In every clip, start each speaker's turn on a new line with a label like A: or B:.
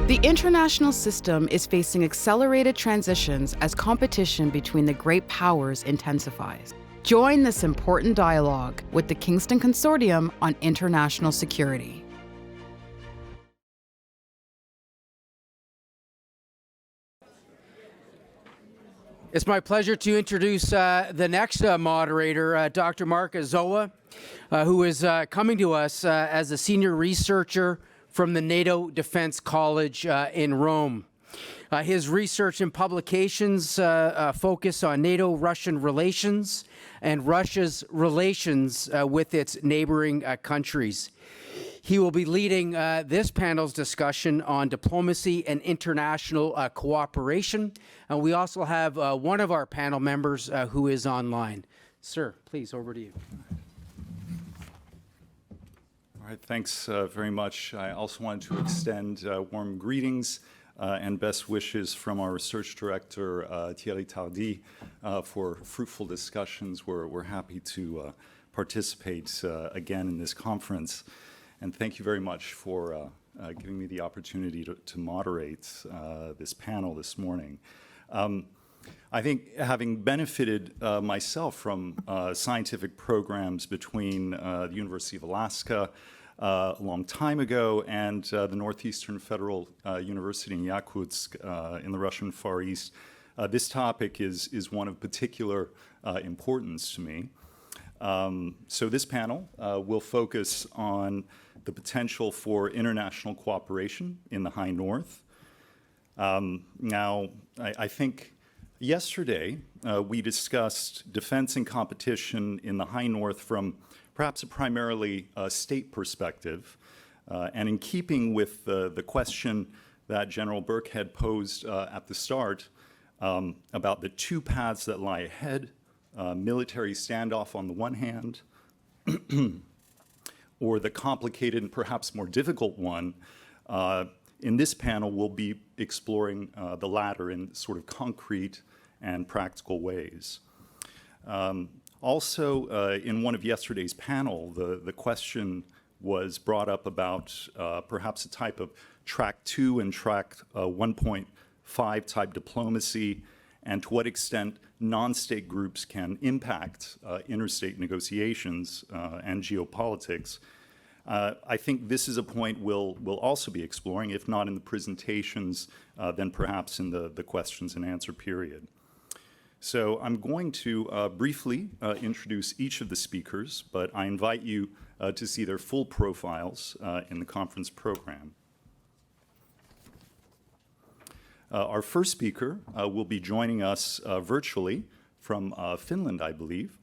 A: The international system is facing accelerated transitions as competition between the great powers intensifies. Join this important dialogue with the Kingston Consortium on International Security.
B: It's my pleasure to introduce the next moderator, Dr. Marc Ozawa, who is coming to us as a senior researcher from the NATO Defense College in Rome. His research and publications focus on NATO-Russian relations and Russia's relations with its neighboring countries. He will be leading this panel's discussion on diplomacy and international cooperation. And we also have one of our panel members who is online. Sir, please, over to you.
C: All right, thanks very much. I also wanted to extend warm greetings and best wishes from our research director, Thierry Tardy, for fruitful discussions. We're happy to participate again in this conference. And thank you very much for giving me the opportunity to moderate this panel this morning. I think having benefited myself from scientific programs between the University of Alaska a long time ago and the Northeastern Federal University in Yakutsk in the Russian Far East, this topic is one of particular importance to me. So this panel will focus on the potential for international cooperation in the High North. Now, I think yesterday we discussed defense and competition in the High North from perhaps a primarily state perspective. And in keeping with the question that General Burke had posed at the start about the two paths that lie ahead, military standoff on the one hand, or the complicated and perhaps more difficult one, in this panel we'll be exploring the latter in sort of concrete and practical ways. Also, in one of yesterday's panel, the question was brought up about perhaps a type of track 2 and track 1.5 type diplomacy, and to what extent non-state groups can impact interstate negotiations and geopolitics. I think this is a point we'll also be exploring, if not in the presentations, then perhaps in the questions and answer period. So I'm going to briefly introduce each of the speakers, but I invite you to see their full profiles in the conference program. Our first speaker will be joining us virtually from Finland, I believe.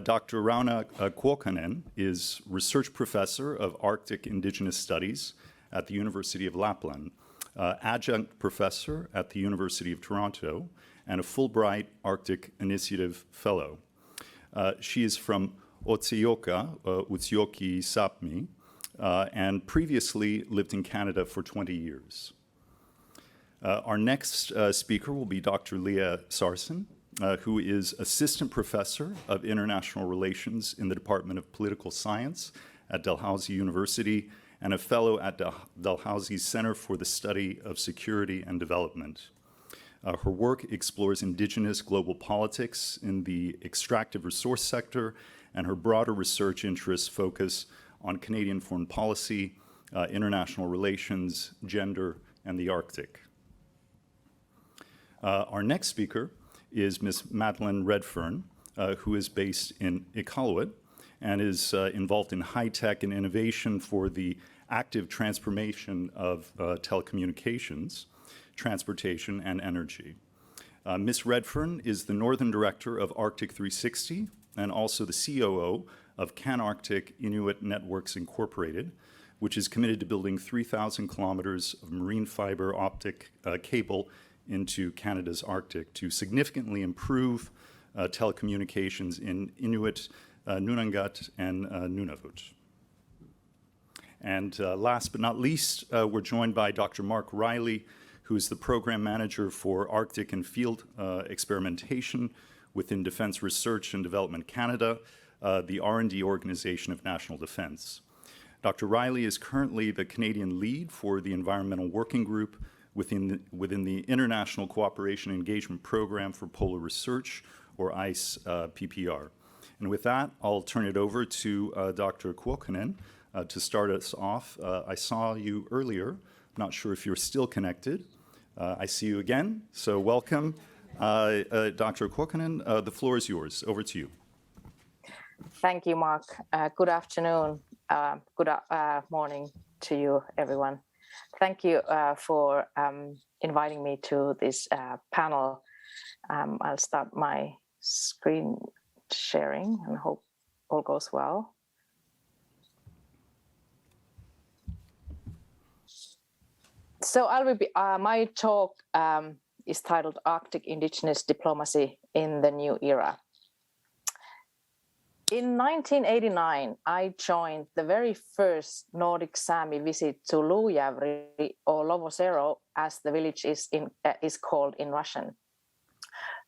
C: Dr. Rauna Kuokkanen is research professor of Arctic Indigenous Studies at the University of Lapland, adjunct professor at the University of Toronto, and a Fulbright Arctic Initiative Fellow. She is from Otsioka, Utsioki Sapmi, and previously lived in Canada for 20 years. Our next speaker will be Dr. Leah Sarson, who is assistant professor of international relations in the Department of Political Science at Dalhousie University and a fellow at Dalhousie's Center for the Study of Security and Development. Her work explores Indigenous global politics in the extractive resource sector, and her broader research interests focus on Canadian foreign policy, international relations, gender, and the Arctic. Our next speaker is Ms. Madeleine Redfern, who is based in Iqaluit and is involved in high-tech and innovation for the active transformation of telecommunications, transportation, and energy. Ms. Redfern is the Northern Director of Arctic 360 and also the COO of CanArctic Inuit Networks Incorporated, which is committed to building 3,000 kilometers of marine fiber optic cable into Canada's Arctic to significantly improve telecommunications in Inuit, Nunangat, and Nunavut. And last but not least, we're joined by Dr. Marc Riley, who is the program manager for Arctic and Field Experimentation within Defense Research and Development Canada, the R&D organization of national defense. Dr. Riley is currently the Canadian lead for the Environmental Working Group within the International Cooperation Engagement Program for Polar Research, or ICE PPR. And with that, I'll turn it over to Dr. Kuokkanen to start us off. I saw you earlier. I'm not sure if you're still connected. I see you again, so welcome. Dr. Kuokkanen, the floor is yours. Over to you.
D: Thank you, Mark. Good afternoon. Good morning to you, everyone. Thank you for inviting me to this panel. I'll start my screen sharing and hope all goes well. So my talk is titled Arctic Indigenous Diplomacy in the New Era. In 1989, I joined the very first Nordic Sami visit to Luujärvi, or Lovosero, as the village is called in Russian.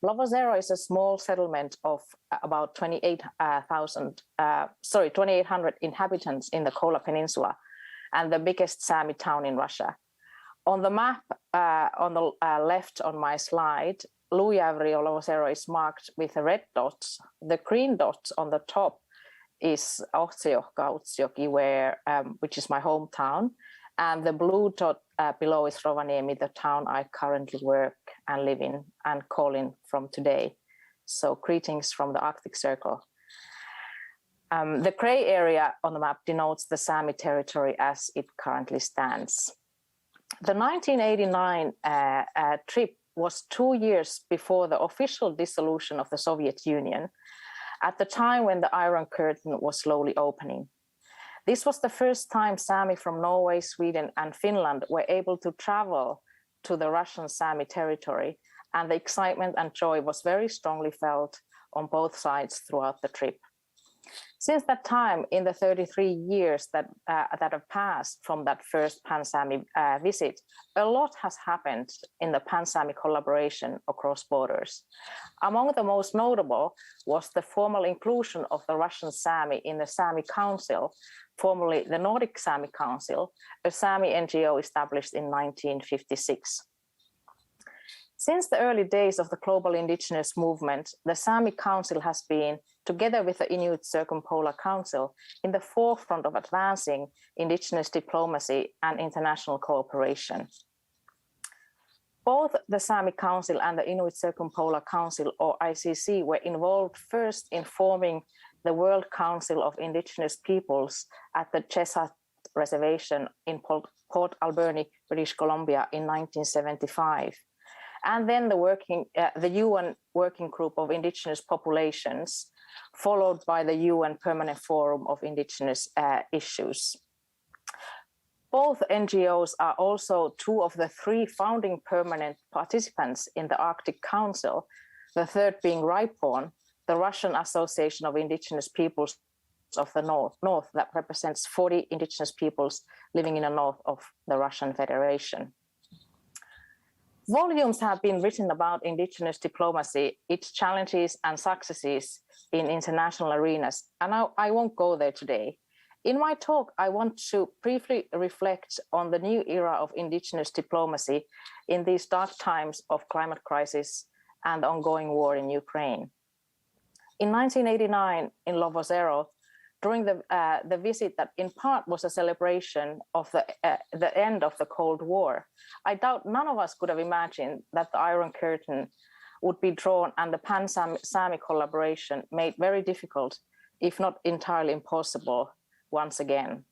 D: Lovosero is a small settlement of about 2,800 inhabitants in the Kola Peninsula, and the biggest Sami town in Russia. On the map on the left on my slide, Luujärvi or Lovosero is marked with red dots. The green dots on the top is Utsjoki, which is my hometown, and the blue dot below is Rovaniemi, the town I currently work and live in and call in from today. So greetings from the Arctic Circle. The grey area on the map denotes the Sami territory as it currently stands. The 1989 trip was 2 years before the official dissolution of the Soviet Union, at the time when the Iron Curtain was slowly opening. This was the first time Sami from Norway, Sweden, and Finland were able to travel to the Russian Sami territory, and the excitement and joy was very strongly felt on both sides throughout the trip. Since that time, in the 33 years that have passed from that first Pan-Sami visit, a lot has happened in the Pan-Sami collaboration across borders. Among the most notable was the formal inclusion of the Russian Sami in the Sami Council, formerly the Nordic Sami Council, a Sami NGO established in 1956. Since the early days of the global indigenous movement, the Sami Council has been, together with the Inuit Circumpolar Council, in the forefront of advancing indigenous diplomacy and international cooperation. Both the Sami Council and the Inuit Circumpolar Council, or ICC, were involved first in forming the World Council of Indigenous Peoples at the Chesat Reservation in Port Alberni, British Columbia in 1975. And then the UN Working Group of Indigenous Populations, followed by the UN Permanent Forum of Indigenous Issues. Both NGOs are also two of the three founding permanent participants in the Arctic Council, the third being RIPON, the Russian Association of Indigenous Peoples of the North that represents 40 indigenous peoples living in the north of the Russian Federation. Volumes have been written about indigenous diplomacy, its challenges and successes in international arenas, and I won't go there today. In my talk, I want to briefly reflect on the new era of indigenous diplomacy in these dark times of climate crisis and the ongoing war in Ukraine. In 1989, in Lovosero, during the visit that in part was a celebration of the end of the Cold War, I doubt none of us could have imagined that the Iron Curtain would be drawn and the Pan-Sami collaboration made very difficult, if not entirely impossible, once again.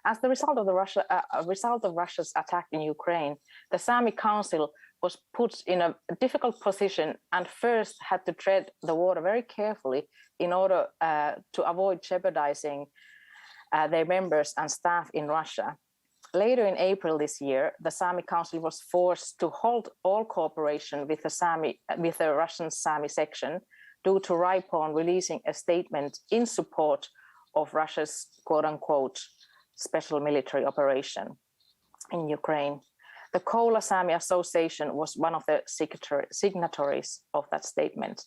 D: As the result of Russia's attack in Ukraine, the Sami Council was put in a difficult position and first had to tread the water very carefully in order to avoid jeopardizing their members and staff in Russia. Later in April this year, the Sami Council was forced to halt all cooperation with the Russian Sami section due to RIPON releasing a statement in support of Russia's quote-unquote special military operation in Ukraine. The Kola Sami Association was one of the signatories of that statement.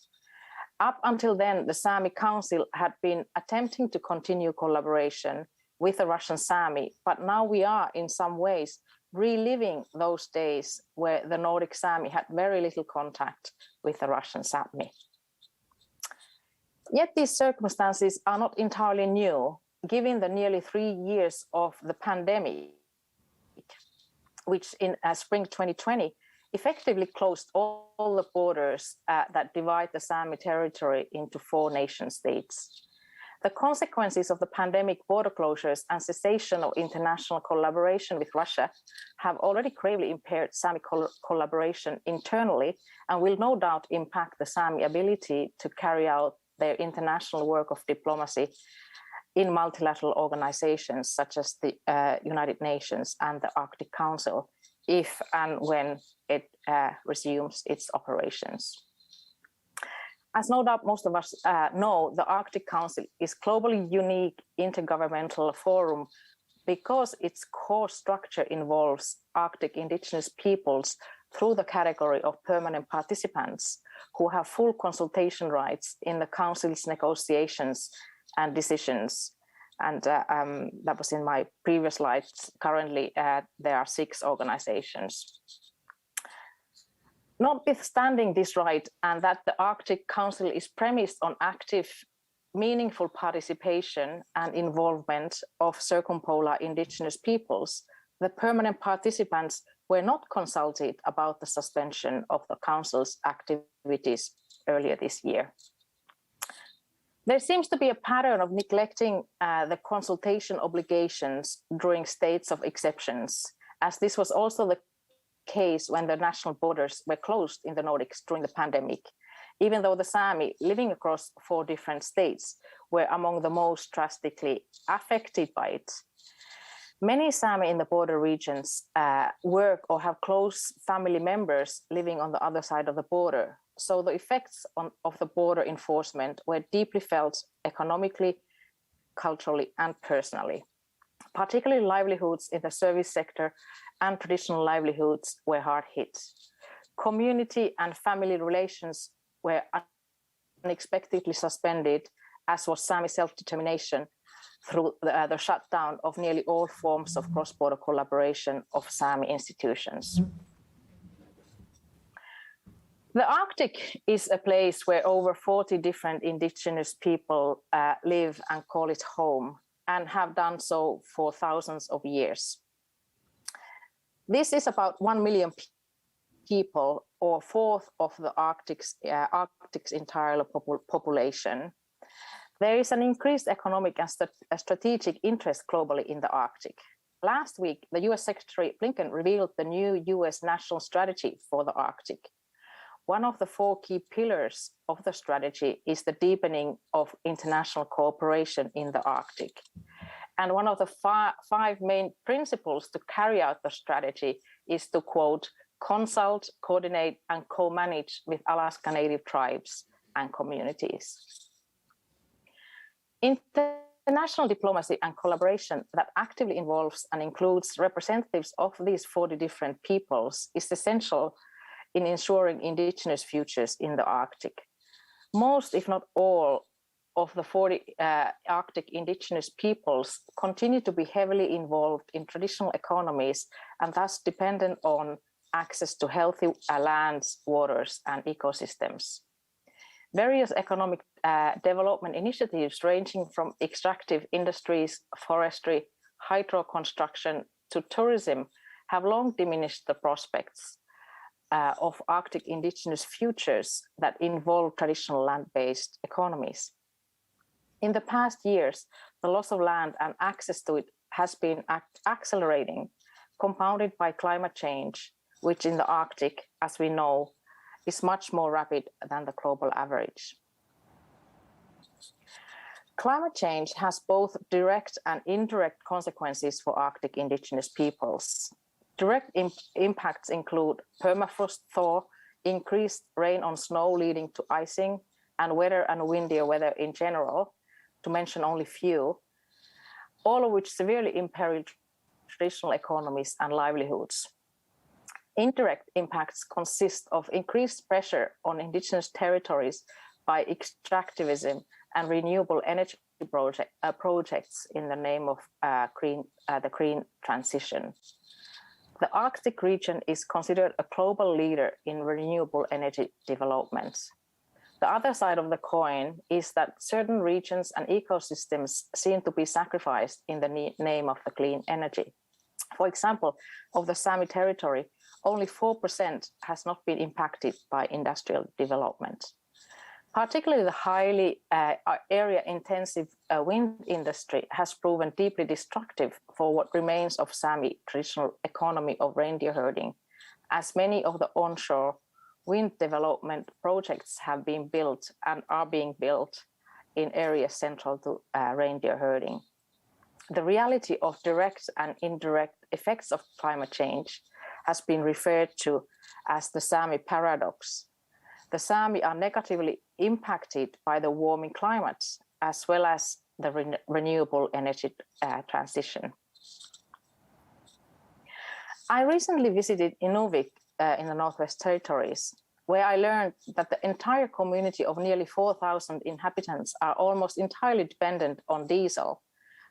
D: Up until then, the Sami Council had been attempting to continue collaboration with the Russian Sami, but now we are in some ways reliving those days where the Nordic Sami had very little contact with the Russian Sami. Yet these circumstances are not entirely new, given the nearly 3 years of the pandemic, which in spring 2020 effectively closed all the borders that divide the Sami territory into 4 nation states. The consequences of the pandemic border closures and cessation of international collaboration with Russia have already gravely impaired Sami collaboration internally and will no doubt impact the Sami ability to carry out their international work of diplomacy in multilateral organizations such as the United Nations and the Arctic Council, if and when it resumes its operations. As no doubt most of us know, the Arctic Council is globally unique intergovernmental forum because its core structure involves Arctic indigenous peoples through the category of permanent participants who have full consultation rights in the Council's negotiations and decisions. And that was in my previous slides. Currently, there are 6 organizations. Notwithstanding this right, and that the Arctic Council is premised on active, meaningful participation and involvement of circumpolar indigenous peoples, the permanent participants were not consulted about the suspension of the Council's activities earlier this year. There seems to be a pattern of neglecting the consultation obligations during states of exceptions, as this was also the case when the national borders were closed in the Nordics during the pandemic, even though the Sami living across 4 different states were among the most drastically affected by it. Many Sami in the border regions work or have close family members living on the other side of the border, so the effects of the border enforcement were deeply felt economically, culturally, and personally. Particularly livelihoods in the service sector and traditional livelihoods were hard hit. Community and family relations were unexpectedly suspended, as was Sami self-determination through the shutdown of nearly all forms of cross-border collaboration of Sami institutions. The Arctic is a place where over 40 different indigenous people live and call it home, and have done so for thousands of years. This is about 1 million people, or 1/4 of the Arctic's entire population. There is an increased economic and strategic interest globally in the Arctic. Last week, the US Secretary Blinken revealed the new US national strategy for the Arctic. One of the 4 key pillars of the strategy is the deepening of international cooperation in the Arctic. And one of the 5 main principles to carry out the strategy is to, quote, consult, coordinate, and co-manage with Alaska Native tribes and communities. International diplomacy and collaboration that actively involves and includes representatives of these 40 different peoples is essential in ensuring indigenous futures in the Arctic. Most, if not all, of the 40 Arctic indigenous peoples continue to be heavily involved in traditional economies and thus dependent on access to healthy lands, waters, and ecosystems. Various economic development initiatives ranging from extractive industries, forestry, hydro construction to tourism have long diminished the prospects of Arctic indigenous futures that involve traditional land-based economies. In the past years, the loss of land and access to it has been accelerating, compounded by climate change, which in the Arctic, as we know, is much more rapid than the global average. Climate change has both direct and indirect consequences for Arctic indigenous peoples. Direct impacts include permafrost thaw, increased rain on snow leading to icing, and wetter and windier weather in general, to mention only few, all of which severely imperil traditional economies and livelihoods. Indirect impacts consist of increased pressure on indigenous territories by extractivism and renewable energy projects in the name of the green transition. The Arctic region is considered a global leader in renewable energy developments. The other side of the coin is that certain regions and ecosystems seem to be sacrificed in the name of the clean energy. For example, of the Sami territory, only 4% has not been impacted by industrial development. Particularly the highly area-intensive wind industry has proven deeply destructive for what remains of Sami traditional economy of reindeer herding, as many of the onshore wind development projects have been built and are being built in areas central to reindeer herding. The reality of direct and indirect effects of climate change has been referred to as the Sami paradox. The Sami are negatively impacted by the warming climate as well as the renewable energy transition. I recently visited Inuvik in the Northwest Territories, where I learned that the entire community of nearly 4,000 inhabitants are almost entirely dependent on diesel,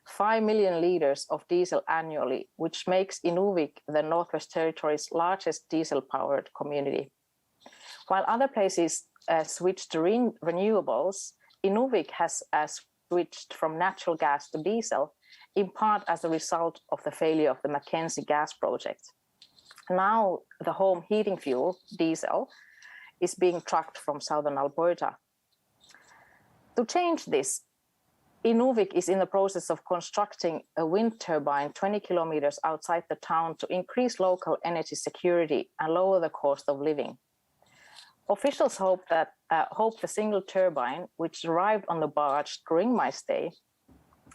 D: 5 million liters of diesel annually, which makes Inuvik the Northwest Territories' largest diesel-powered community. While other places switched to renewables, Inuvik has switched from natural gas to diesel, in part as a result of the failure of the Mackenzie gas project. Now the home heating fuel, diesel, is being trucked from southern Alberta. To change this, Inuvik is in the process of constructing a wind turbine 20 kilometers outside the town to increase local energy security and lower the cost of living. Officials hope the single turbine, which arrived on the barge during my stay,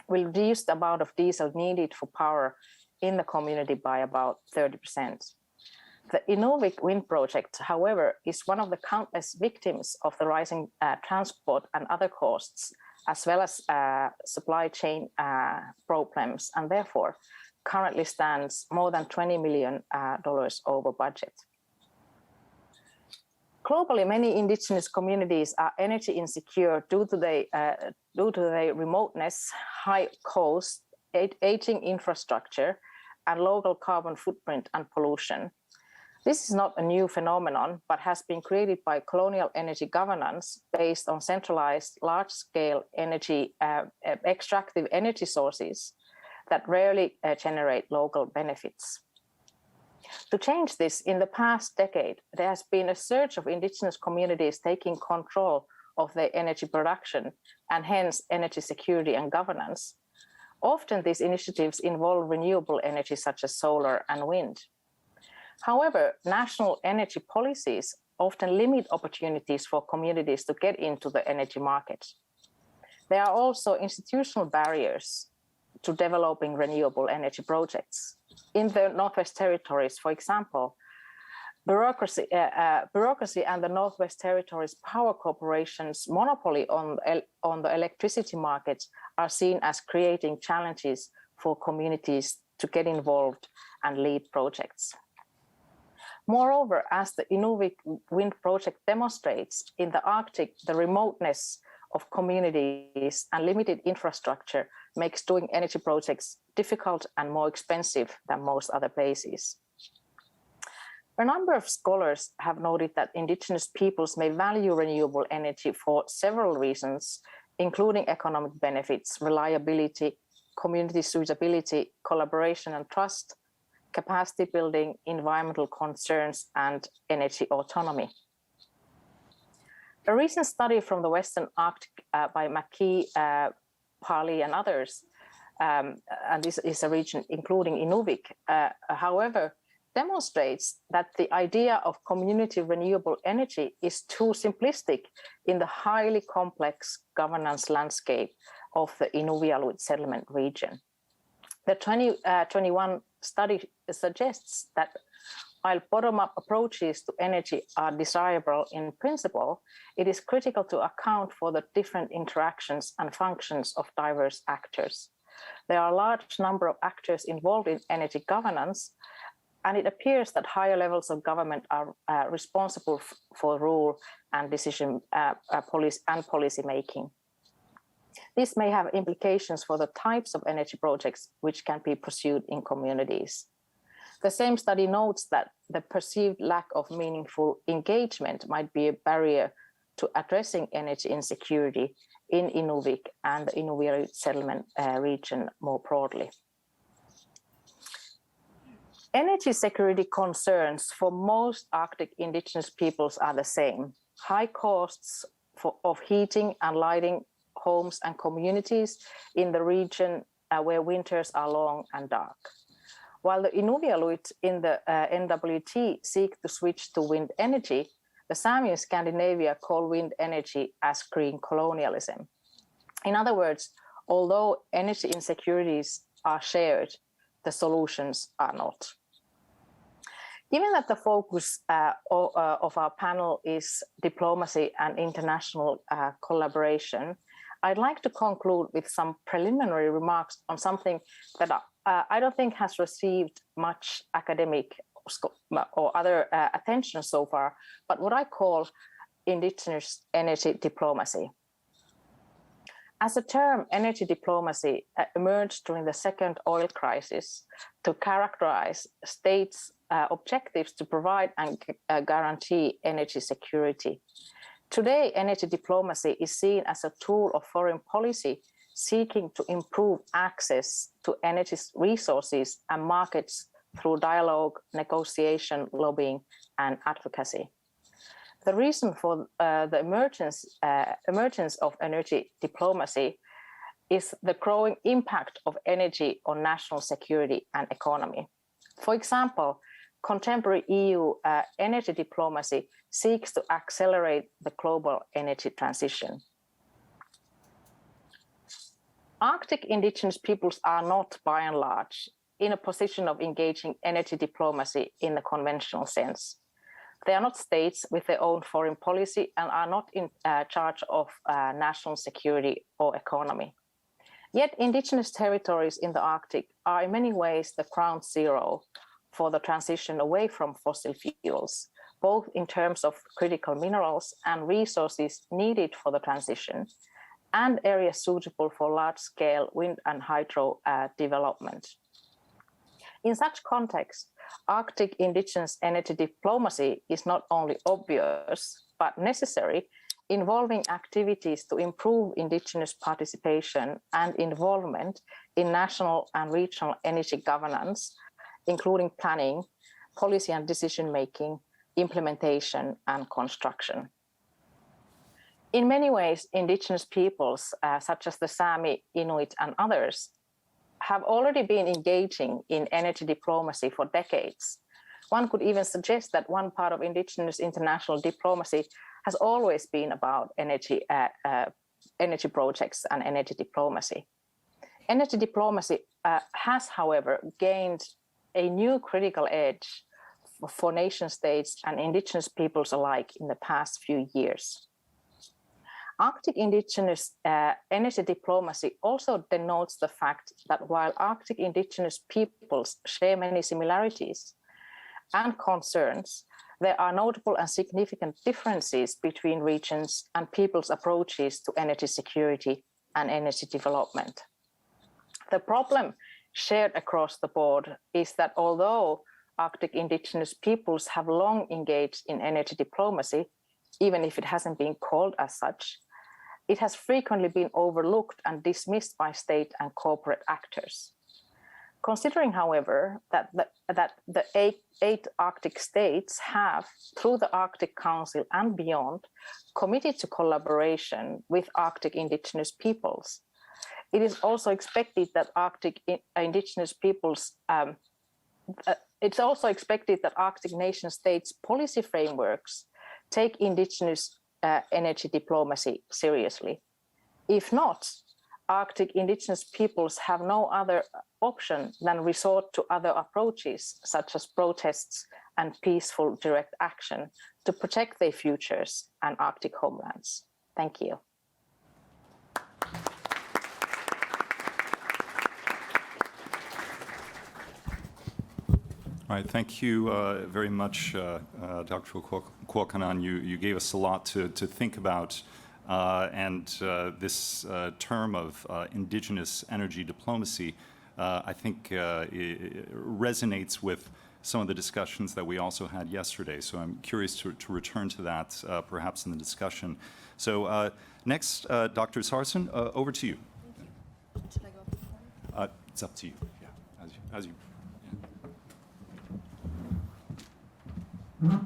D: will reduce the amount of diesel needed for power in the community by about 30%. The Inuvik wind project, however, is one of the countless victims of the rising transport and other costs, as well as supply chain problems, and therefore currently stands more than $20 million over budget. Globally, many indigenous communities are energy insecure due to their remoteness, high cost, aging infrastructure, and local carbon footprint and pollution. This is not a new phenomenon, but has been created by colonial energy governance based on centralized, large-scale extractive energy sources that rarely generate local benefits. To change this, in the past decade, there has been a surge of indigenous communities taking control of their energy production and hence energy security and governance. Often these initiatives involve renewable energy such as solar and wind. However, national energy policies often limit opportunities for communities to get into the energy market. There are also institutional barriers to developing renewable energy projects. In the Northwest Territories, for example, bureaucracy and the Northwest Territories Power Corporation's monopoly on the electricity market are seen as creating challenges for communities to get involved and lead projects. Moreover, as the Inuvik wind project demonstrates, in the Arctic, the remoteness of communities and limited infrastructure makes doing energy projects difficult and more expensive than most other places. A number of scholars have noted that indigenous peoples may value renewable energy for several reasons, including economic benefits, reliability, community suitability, collaboration and trust, capacity building, environmental concerns, and energy autonomy. A recent study from the Western Arctic by McKee, Parley, and others, and this is a region including Inuvik, however, demonstrates that the idea of community renewable energy is too simplistic in the highly complex governance landscape of the Inuvialuit settlement region. The 2021 study suggests that while bottom-up approaches to energy are desirable in principle, it is critical to account for the different interactions and functions of diverse actors. There are a large number of actors involved in energy governance, and it appears that higher levels of government are responsible for rule and decision policy making. This may have implications for the types of energy projects which can be pursued in communities. The same study notes that the perceived lack of meaningful engagement might be a barrier to addressing energy insecurity in Inuvik and the Inuit settlement region more broadly. Energy security concerns for most Arctic indigenous peoples are the same. High costs of heating and lighting homes and communities in the region where winters are long and dark. While the Inuvialuit in the NWT seek to switch to wind energy, the Sami in Scandinavia call wind energy as green colonialism. In other words, although energy insecurities are shared, the solutions are not. Given that the focus of our panel is diplomacy and international collaboration, I'd like to conclude with some preliminary remarks on something that I don't think has received much academic or other attention so far, but what I call indigenous energy diplomacy. As a term, energy diplomacy emerged during the second oil crisis to characterize states' objectives to provide and guarantee energy security. Today, energy diplomacy is seen as a tool of foreign policy seeking to improve access to energy resources and markets through dialogue, negotiation, lobbying, and advocacy. The reason for the emergence of energy diplomacy is the growing impact of energy on national security and economy. For example, contemporary EU energy diplomacy seeks to accelerate the global energy transition. Arctic indigenous peoples are not, by and large, in a position of engaging energy diplomacy in the conventional sense. They are not states with their own foreign policy and are not in charge of national security or economy. Yet indigenous territories in the Arctic are in many ways the ground zero for the transition away from fossil fuels, both in terms of critical minerals and resources needed for the transition, and areas suitable for large-scale wind and hydro development. In such context, Arctic indigenous energy diplomacy is not only obvious, but necessary, involving activities to improve indigenous participation and involvement in national and regional energy governance, including planning, policy and decision-making, implementation, and construction. In many ways, indigenous peoples, such as the Sami, Inuit, and others, have already been engaging in energy diplomacy for decades. One could even suggest that one part of indigenous international diplomacy has always been about energy projects and energy diplomacy. Energy diplomacy has, however, gained a new critical edge for nation states and indigenous peoples alike in the past few years. Arctic indigenous energy diplomacy also denotes the fact that while Arctic indigenous peoples share many similarities and concerns, there are notable and significant differences between regions and people's approaches to energy security and energy development. The problem shared across the board is that although Arctic indigenous peoples have long engaged in energy diplomacy, even if it hasn't been called as such, it has frequently been overlooked and dismissed by state and corporate actors. Considering, however, that the eight Arctic states have, through the Arctic Council and beyond, committed to collaboration with Arctic indigenous peoples, it is also expected that Arctic indigenous peoples, it's also expected that Arctic nation states' policy frameworks take indigenous energy diplomacy seriously. If not, Arctic indigenous peoples have no other option than resort to other approaches, such as protests and peaceful direct action, to protect their futures and Arctic homelands. Thank you.
C: All right, thank you very much, Dr. Kuokkanen. You gave us a lot to think about and this term of indigenous energy diplomacy, I think resonates with some of the discussions that we also had yesterday. So I'm curious to return to that perhaps in the discussion. So next, Dr. Sarson, over to you.
E: Should I go up before?
C: It's up to you. Yeah, as you. Yeah.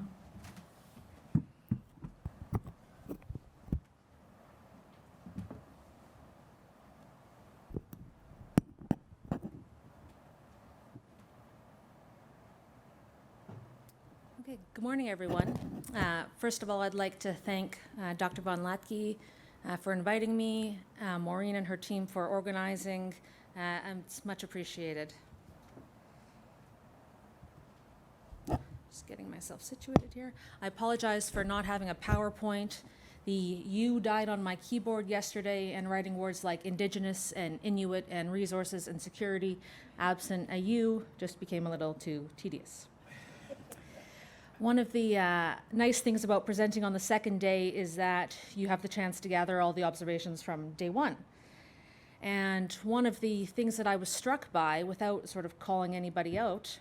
E: Okay, good morning, everyone. First of all, I'd like to thank Dr. von Latke for inviting me, Maureen and her team for organizing, and it's much appreciated. Just getting myself situated here. I apologize for not having a PowerPoint. The U died on my keyboard yesterday, and writing words like Indigenous and Inuit and resources and security absent a U just became a little too tedious. One of the nice things about presenting on the second day is that you have the chance to gather all the observations from day one. And one of the things that I was struck by, without sort of calling anybody out,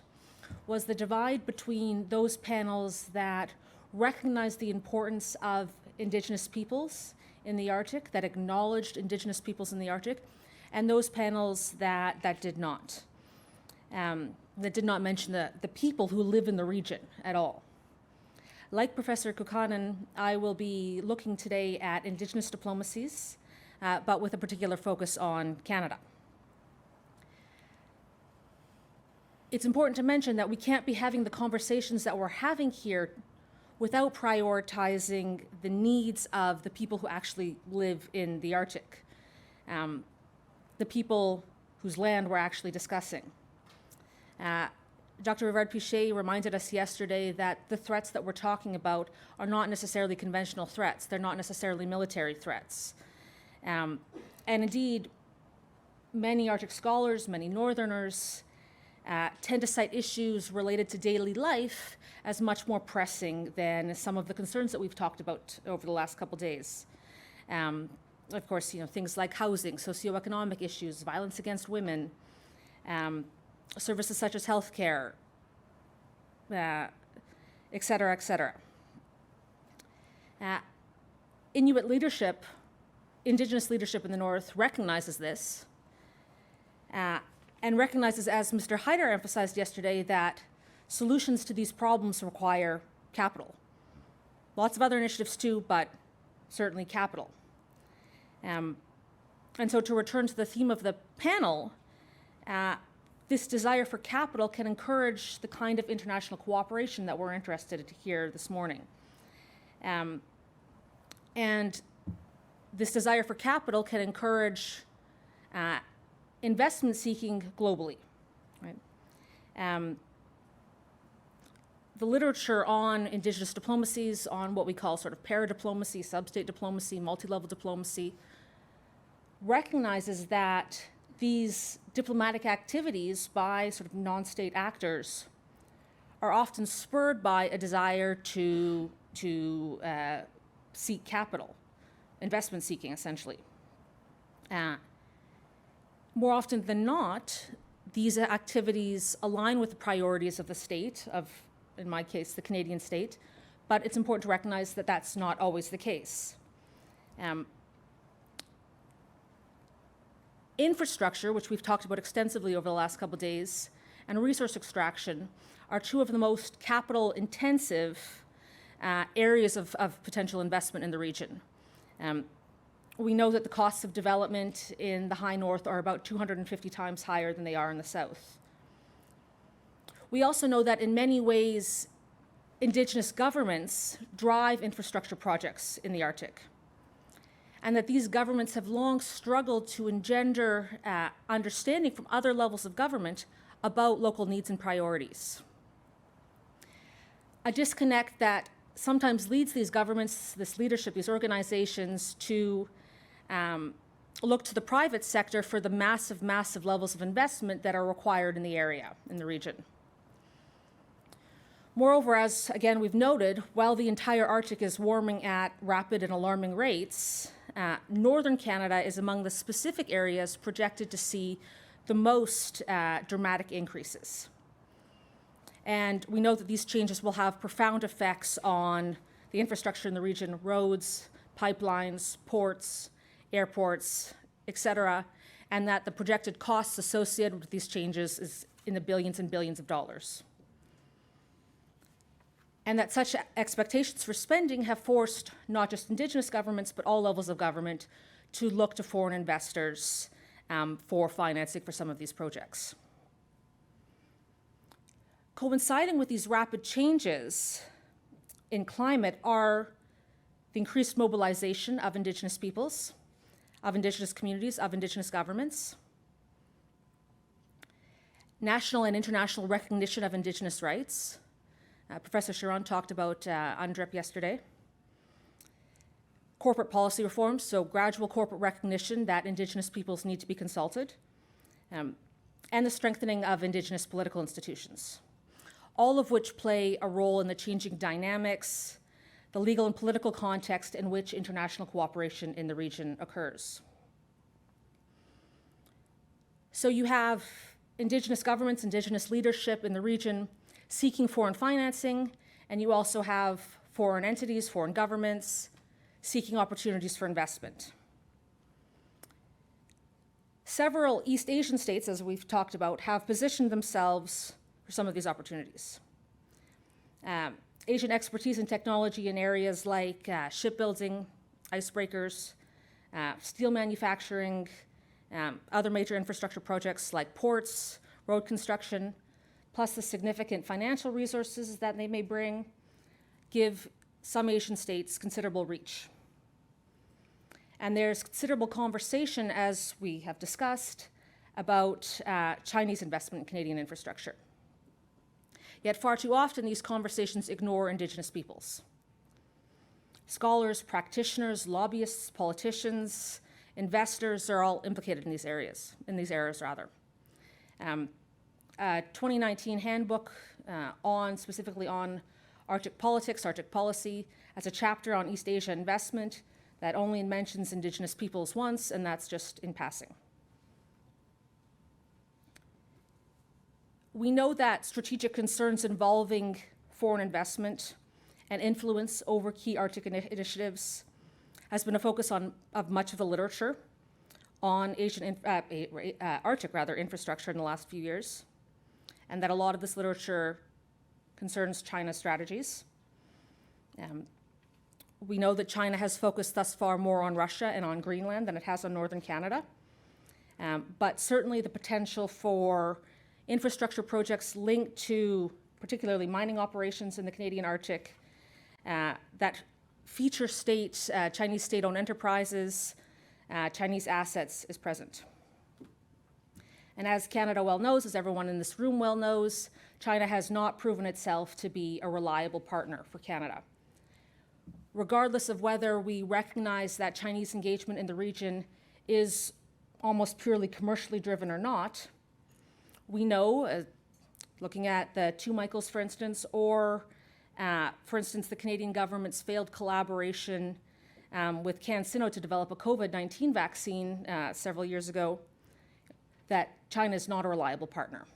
E: was the divide between those panels that recognized the importance of Indigenous peoples in the Arctic, that acknowledged Indigenous peoples in the Arctic, and those panels that did not. That did not mention the people who live in the region at all. Like Professor Kuokkanen, I will be looking today at Indigenous diplomacies, but with a particular focus on Canada. It's important to mention that we can't be having the conversations that we're having here without prioritizing the needs of the people who actually live in the Arctic, the people whose land we're actually discussing. Dr. Rivard-Pichet reminded us yesterday that the threats that we're talking about are not necessarily conventional threats. They're not necessarily military threats. And indeed, many Arctic scholars, many Northerners, tend to cite issues related to daily life as much more pressing than some of the concerns that we've talked about over the last couple days. Of course, things like housing, socioeconomic issues, violence against women, services such as healthcare, et cetera, et cetera. Inuit leadership, Indigenous leadership in the North recognizes this, and recognizes, as Mr. Hyder emphasized yesterday, that solutions to these problems require capital. Lots of other initiatives too, but certainly capital. And so to return to the theme of the panel, this desire for capital can encourage the kind of international cooperation that we're interested to hear this morning. And this desire for capital can encourage investment seeking globally. Right? The literature on Indigenous diplomacies, on what we call sort of para-diplomacy, sub-state diplomacy, multi-level diplomacy, recognizes that these diplomatic activities by sort of non-state actors are often spurred by a desire to seek capital, investment seeking essentially. More often than not, these activities align with the priorities of the state, in my case, the Canadian state, but it's important to recognize that that's not always the case. Infrastructure, which we've talked about extensively over the last couple of days, and resource extraction are two of the most capital-intensive areas of potential investment in the region. We know that the costs of development in the high north are about 250 times higher than they are in the south. We also know that in many ways, Indigenous governments drive infrastructure projects in the Arctic, and that these governments have long struggled to engender understanding from other levels of government about local needs and priorities. A disconnect that sometimes leads these governments, this leadership, these organizations to look to the private sector for the massive, massive levels of investment that are required in the area, in the region. Moreover, as again we've noted, while the entire Arctic is warming at rapid and alarming rates, northern Canada is among the specific areas projected to see the most dramatic increases. And we know that these changes will have profound effects on the infrastructure in the region: roads, pipelines, ports, airports, etc., and that the projected costs associated with these changes is in the billions and billions of dollars. And that such expectations for spending have forced not just Indigenous governments, but all levels of government to look to foreign investors for financing for some of these projects. Coinciding with these rapid changes in climate are the increased mobilization of Indigenous peoples, of Indigenous communities, of Indigenous governments, national and international recognition of Indigenous rights. Professor Sharon talked about UNDRIP yesterday. Corporate policy reforms, so gradual corporate recognition that Indigenous peoples need to be consulted, and the strengthening of Indigenous political institutions, all of which play a role in the changing dynamics, the legal and political context in which international cooperation in the region occurs. So you have Indigenous governments, Indigenous leadership in the region seeking foreign financing, and you also have foreign entities, foreign governments, seeking opportunities for investment. Several East Asian states, as we've talked about, have positioned themselves for some of these opportunities. Asian expertise and technology in areas like shipbuilding, icebreakers, steel manufacturing, other major infrastructure projects like ports, road construction, plus the significant financial resources that they may bring, give some Asian states considerable reach. And there's considerable conversation, as we have discussed, about Chinese investment in Canadian infrastructure. Yet far too often, these conversations ignore Indigenous peoples. Scholars, practitioners, lobbyists, politicians, investors are all implicated in these areas. 2019 handbook specifically on Arctic politics, Arctic policy, has a chapter on East Asia investment that only mentions Indigenous peoples once, and that's just in passing. We know that strategic concerns involving foreign investment and influence over key Arctic initiatives has been a focus of much of the literature on Arctic infrastructure in the last few years, and that a lot of this literature concerns China's strategies. We know that China has focused thus far more on Russia and on Greenland than it has on northern Canada, but certainly the potential for infrastructure projects linked to particularly mining operations in the Canadian Arctic that feature Chinese state-owned enterprises, Chinese assets is present. And as Canada well knows, as everyone in this room well knows, China has not proven itself to be a reliable partner for Canada. Regardless of whether we recognize that Chinese engagement in the region is almost purely commercially driven or not, we know, looking at the Two Michaels, for instance, or for instance, the Canadian government's failed collaboration with CanSino to develop a COVID-19 vaccine several years ago, that China is not a reliable partner.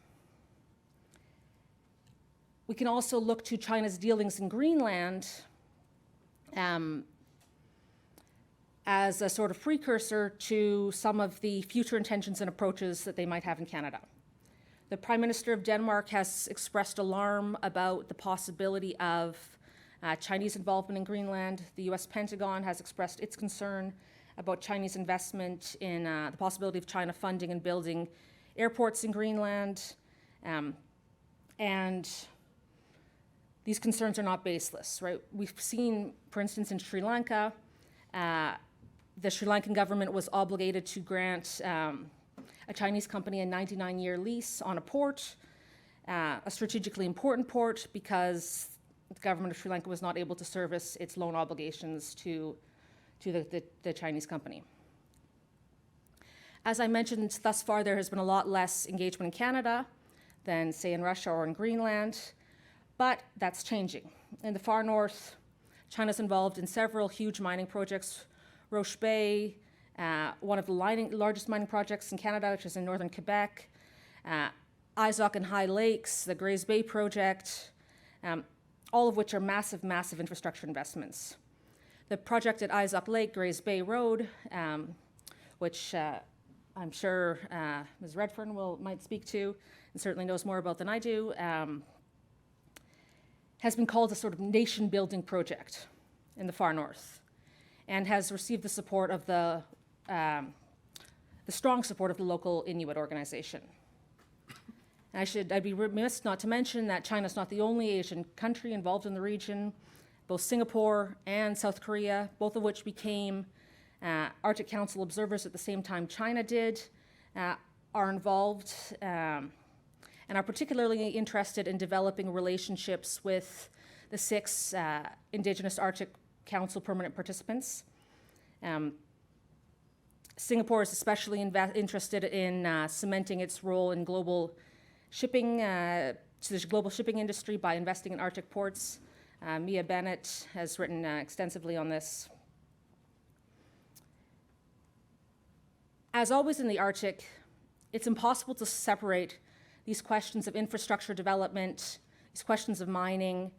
E: We can also look to China's dealings in Greenland as a sort of precursor to some of the future intentions and approaches that they might have in Canada. The Prime Minister of Denmark has expressed alarm about the possibility of Chinese involvement in Greenland. The US Pentagon has expressed its concern about Chinese investment in the possibility of China funding and building airports in Greenland. And these concerns are not baseless, right? We've seen, for instance, in Sri Lanka, the Sri Lankan government was obligated to grant a Chinese company a 99-year lease on a port, a strategically important port, because the government of Sri Lanka was not able to service its loan obligations to the Chinese company. As I mentioned, thus far there has been a lot less engagement in Canada than, say, in Russia or in Greenland. But that's changing. In the far north, China's involved in several huge mining projects. Roche Bay, one of the largest mining projects in Canada, which is in northern Quebec. Izok and High Lakes, the Grays Bay project, all of which are massive, massive infrastructure investments. The project at Izok Lake, Grays Bay Road, which I'm sure Ms. Redfern might speak to and certainly knows more about than I do, has been called a sort of nation-building project in the far north and has received the support of the strong support of the local Inuit organization. I'd be remiss not to mention that China's not the only Asian country involved in the region. Both Singapore and South Korea, both of which became Arctic Council observers at the same time China did, are involved and are particularly interested in developing relationships with the 6 Indigenous Arctic Council permanent participants. Singapore is especially interested in cementing its role in global shipping, to the global shipping industry by investing in Arctic ports. Mia Bennett has written extensively on this. As always in the Arctic, it's impossible to separate these questions of infrastructure development, these questions of mining,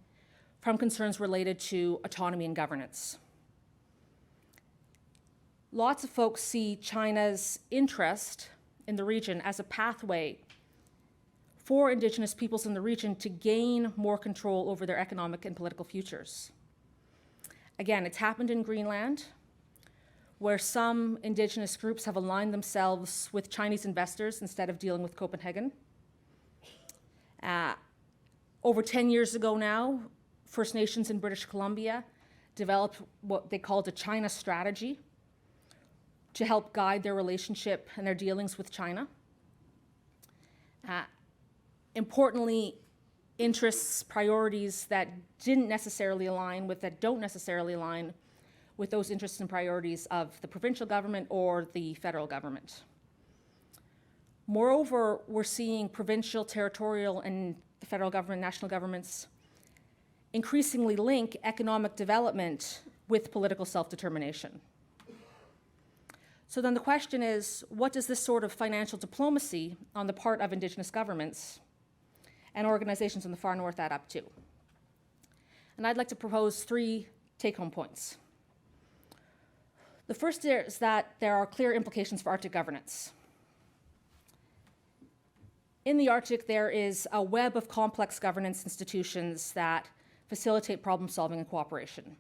E: from concerns related to autonomy and governance. Lots of folks see China's interest in the region as a pathway for Indigenous peoples in the region to gain more control over their economic and political futures. Again, it's happened in Greenland, where some Indigenous groups have aligned themselves with Chinese investors instead of dealing with Copenhagen. Over 10 years ago now, First Nations in British Columbia developed what they called a China strategy to help guide their relationship and their dealings with China. Importantly, interests, priorities that don't necessarily align with those interests and priorities of the provincial government or the federal government. Moreover, we're seeing provincial, territorial, and the federal government, national governments increasingly link economic development with political self-determination. So then the question is, what does this sort of financial diplomacy on the part of Indigenous governments and organizations in the far north add up to? And I'd like to propose 3 take-home points. The first is that there are clear implications for Arctic governance. In the Arctic, there is a web of complex governance institutions that facilitate problem solving and cooperation.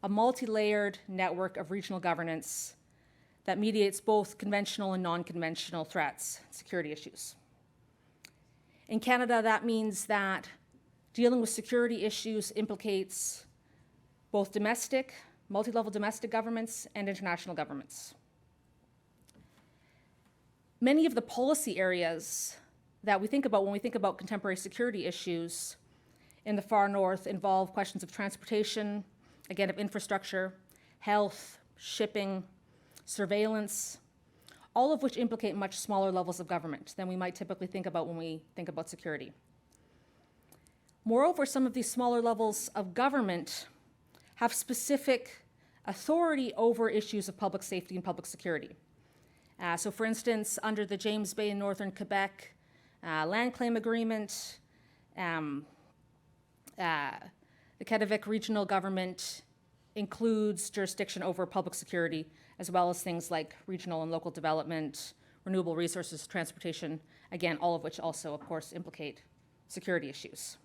E: A multi-layered network of regional governance that mediates both conventional and non-conventional threats, security issues. In Canada, that means that dealing with security issues implicates both domestic, multi-level domestic governments and international governments. Many of the policy areas that we think about when we think about contemporary security issues in the far north involve questions of transportation, again, of infrastructure, health, shipping, surveillance, all of which implicate much smaller levels of government than we might typically think about when we think about security. Moreover, some of these smaller levels of government have specific authority over issues of public safety and public security. So for instance, under the James Bay in northern Quebec land claim agreement, the Kedavik regional government includes jurisdiction over public security, as well as things like regional and local development, renewable resources, transportation, again, all of which also, of course, implicate security issues.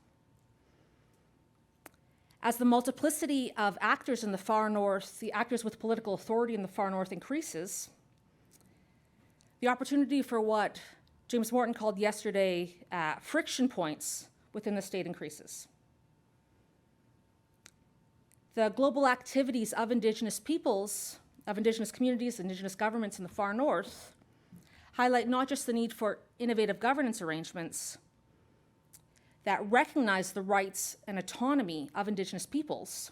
E: As the multiplicity of actors in the far north, the actors with political authority in the far north increases, the opportunity for what James Morton called yesterday friction points within the state increases. The global activities of Indigenous peoples, of Indigenous communities, Indigenous governments in the far north highlight not just the need for innovative governance arrangements that recognize the rights and autonomy of Indigenous peoples,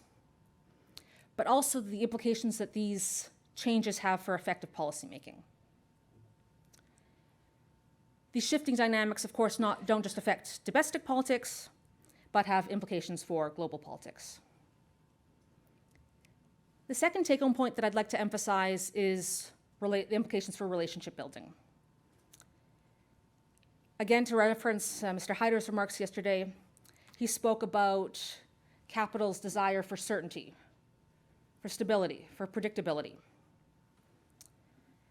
E: but also the implications that these changes have for effective policymaking. These shifting dynamics, of course, don't just affect domestic politics, but have implications for global politics. The second take-home point that I'd like to emphasize is the implications for relationship building. Again, to reference Mr. Hyder's remarks yesterday, he spoke about capital's desire for certainty, for stability, for predictability.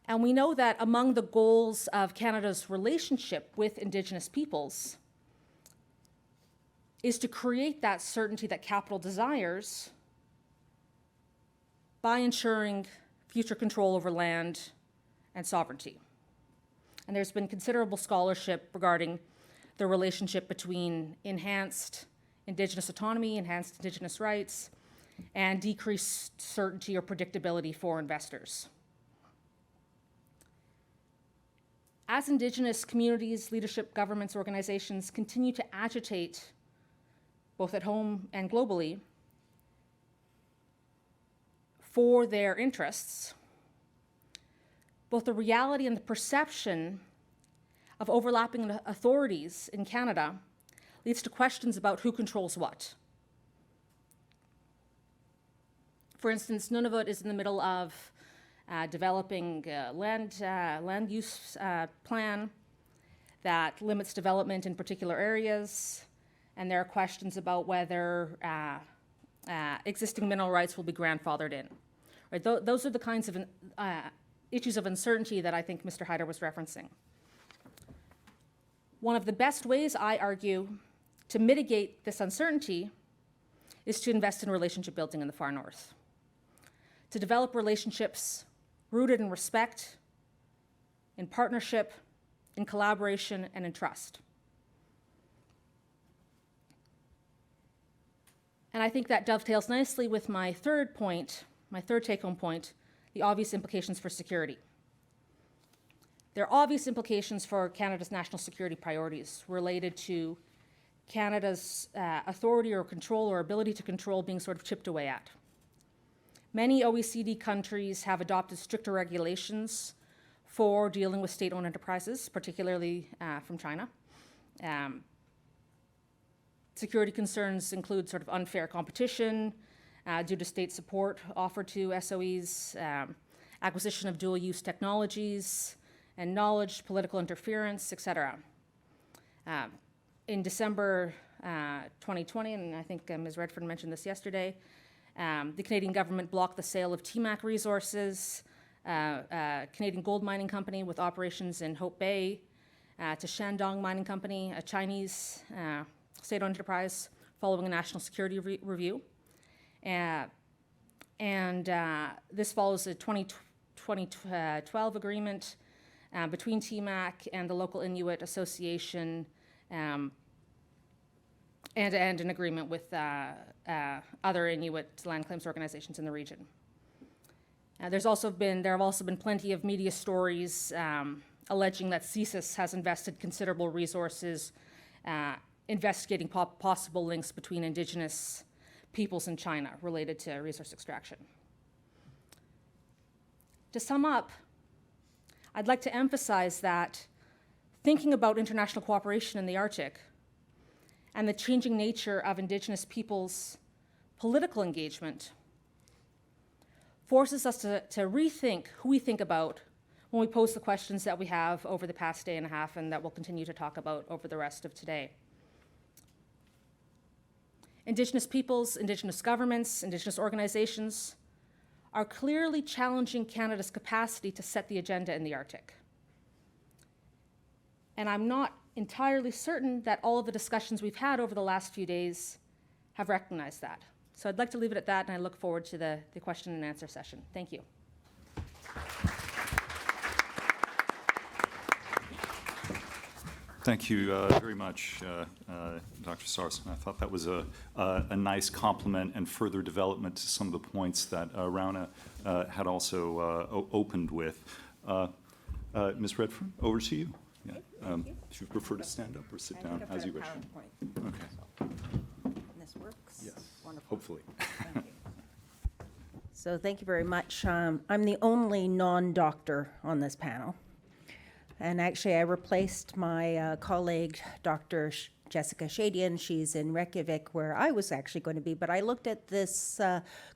E: And we know that among the goals of Canada's relationship with Indigenous peoples is to create that certainty that capital desires by ensuring future control over land and sovereignty. And there's been considerable scholarship regarding the relationship between enhanced Indigenous autonomy, enhanced Indigenous rights, and decreased certainty or predictability for investors. As Indigenous communities, leadership, governments, organizations continue to agitate, both at home and globally, for their interests, both the reality and the perception of overlapping authorities in Canada leads to questions about who controls what. For instance, Nunavut is in the middle of developing a land use plan that limits development in particular areas, and there are questions about whether existing mineral rights will be grandfathered in. Right? Those are the kinds of issues of uncertainty that I think Mr. Hyder was referencing. One of the best ways, I argue, to mitigate this uncertainty is to invest in relationship building in the far north, to develop relationships rooted in respect, in partnership, in collaboration, and in trust. And I think that dovetails nicely with my third point, my third take-home point, the obvious implications for security. There are obvious implications for Canada's national security priorities related to Canada's authority or control or ability to control being sort of chipped away at. Many OECD countries have adopted stricter regulations for dealing with state-owned enterprises, particularly from China. Security concerns include sort of unfair competition due to state support offered to SOEs, acquisition of dual-use technologies and knowledge, political interference, et cetera. In December 2020, and I think Ms. Redfern mentioned this yesterday, the Canadian government blocked the sale of TMAC resources, a Canadian gold mining company with operations in Hope Bay, to Shandong Mining Company, a Chinese state-owned enterprise, following a national security review. This follows a 2012 agreement between TMAC and the local Inuit Association, and an agreement with other Inuit land claims organizations in the region. There have also been plenty of media stories alleging that CSIS has invested considerable resources investigating possible links between Indigenous peoples in China related to resource extraction. To sum up, I'd like to emphasize that thinking about international cooperation in the Arctic and the changing nature of Indigenous peoples' political engagement forces us to rethink who we think about when we pose the questions that we have over the past day and a half and that we'll continue to talk about over the rest of today. Indigenous peoples, Indigenous governments, Indigenous organizations are clearly challenging Canada's capacity to set the agenda in the Arctic. And I'm not entirely certain that all of the discussions we've had over the last few days have recognized that. So I'd like to leave it at that, and I look forward to the question and answer session. Thank you.
C: Thank you very much, Dr. Sarson. I thought that was a nice complement and further development to some of the points that Rauna had also opened with. Ms. Redfern, over to you. Yeah. If you prefer to stand up or sit down, as you wish. Okay.
F: And this works?
C: Yes.
F: Wonderful.
C: Hopefully.
F: Thank you. So thank you very much. I'm the only non-doctor on this panel. And actually, I replaced my colleague, Dr. Jessica Shadian. She's in Reykjavik, where I was actually going to be. But I looked at this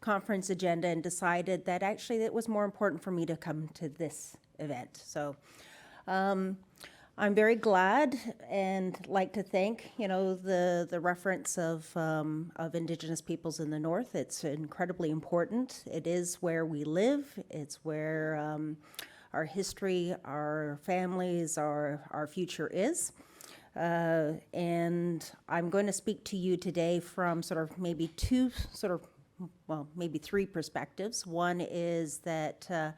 F: conference agenda and decided that actually it was more important for me to come to this event. So I'm very glad and like to thank, the reference of Indigenous peoples in the North. It's incredibly important. It is where we live. It's where our history, our families, our future is. And I'm going to speak to you today from maybe three perspectives. One is that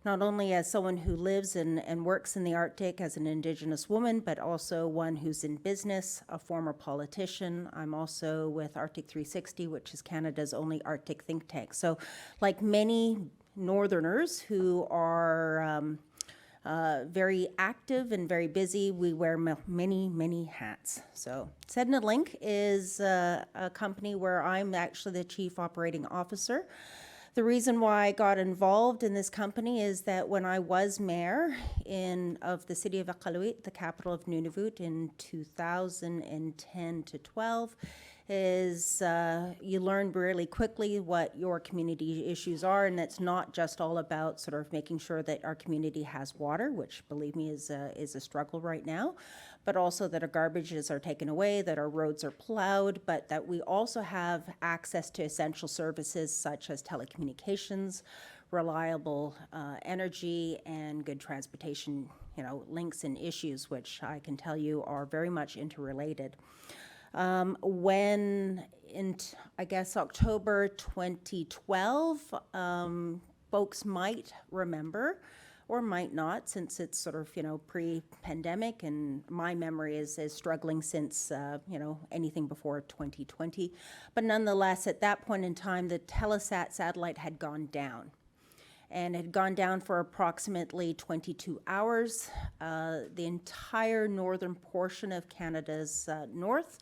F: not only as someone who lives and works in the Arctic as an Indigenous woman, but also one who's in business, a former politician. I'm also with Arctic 360, which is Canada's only Arctic think tank. So like many Northerners who are very active and very busy, we wear many, many hats. So Sedna Link is a company where I'm actually the chief operating officer. The reason why I got involved in this company is that when I was mayor of the city of Iqaluit, the capital of Nunavut, in 2010 to 12, is you learn really quickly what your community issues are, and it's not just all about making sure that our community has water, which, believe me, is a struggle right now, but also that our garbages are taken away, that our roads are plowed, but that we also have access to essential services such as telecommunications, reliable energy, and good transportation, links and issues, which I can tell you are very much interrelated. When in, October 2012, folks might remember or might not, since it's pre-pandemic, and my memory is struggling since, anything before 2020. But nonetheless, at that point in time, the Telesat satellite had gone down. And it had gone down for approximately 22 hours. The entire northern portion of Canada's north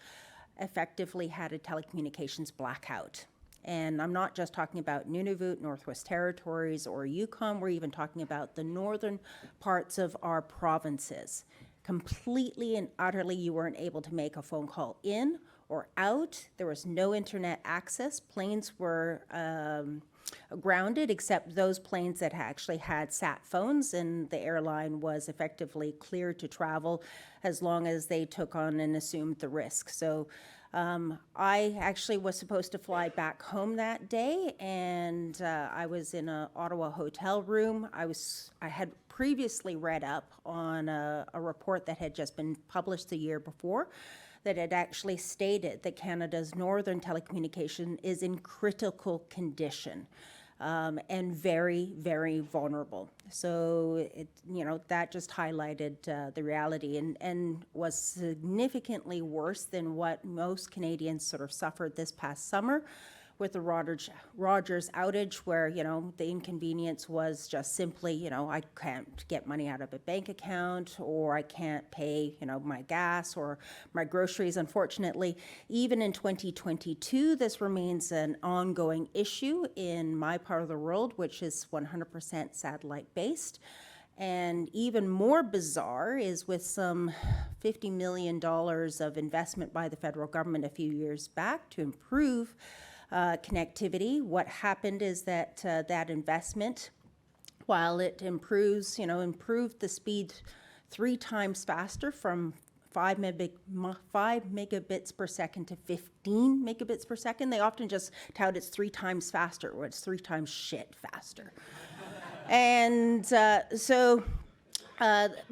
F: effectively had a telecommunications blackout. And I'm not just talking about Nunavut, Northwest Territories, or Yukon. We're even talking about the northern parts of our provinces. Completely and utterly, you weren't able to make a phone call in or out. There was no internet access. Planes were grounded, except those planes that actually had sat phones, and the airline was effectively cleared to travel as long as they took on and assumed the risk. So I actually was supposed to fly back home that day, and I was in an Ottawa hotel room. I had previously read up on a report that had just been published the year before that had actually stated that Canada's northern telecommunication is in critical condition. And very, very vulnerable. So that just highlighted the reality and was significantly worse than what most Canadians suffered this past summer with the Rogers outage, where the inconvenience was just simply I can't get money out of a bank account, or I can't pay my gas or my groceries. Unfortunately, even in 2022, this remains an ongoing issue in my part of the world, which is 100% satellite based. And even more bizarre is with some $50 million of investment by the federal government a few years back to improve connectivity. What happened is that that investment, while it improved the speed 3 times faster from 5 megabits per second to 15 megabits per second. They often just tout it's 3 times faster, or it's 3 times shit faster. And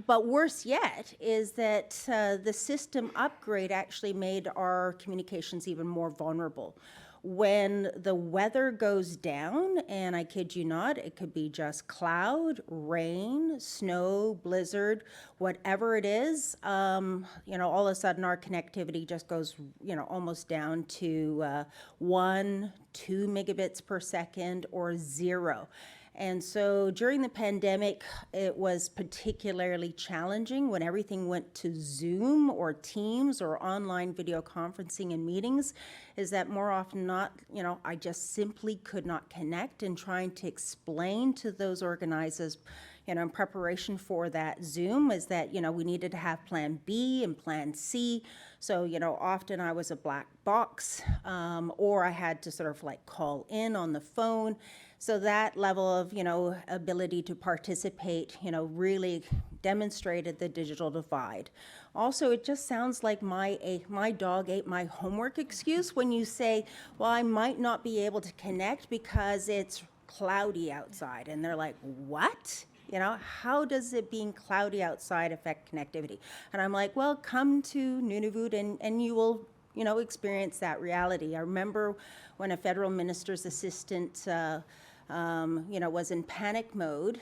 F: but worse yet is that the system upgrade actually made our communications even more vulnerable. When the weather goes down, and I kid you not, it could be just cloud, rain, snow, blizzard, whatever it is, all of a sudden our connectivity just goes, almost down to 1, 2 megabits per second or 0. And so during the pandemic, it was particularly challenging when everything went to Zoom or Teams or online video conferencing and meetings, is that more often than not, I just simply could not connect, and trying to explain to those organizers, in preparation for that Zoom is that, we needed to have Plan B and Plan C. So, often I was a black box, or I had to sort of like call in on the phone. So that level of, ability to participate, really demonstrated the digital divide. Also, it just sounds like my dog ate my homework excuse when you say, well, I might not be able to connect because it's cloudy outside. And they're like, what? How does it being cloudy outside affect connectivity? And I'm like, well, come to Nunavut and you will, experience that reality. I remember when a federal minister's assistant, was in panic mode.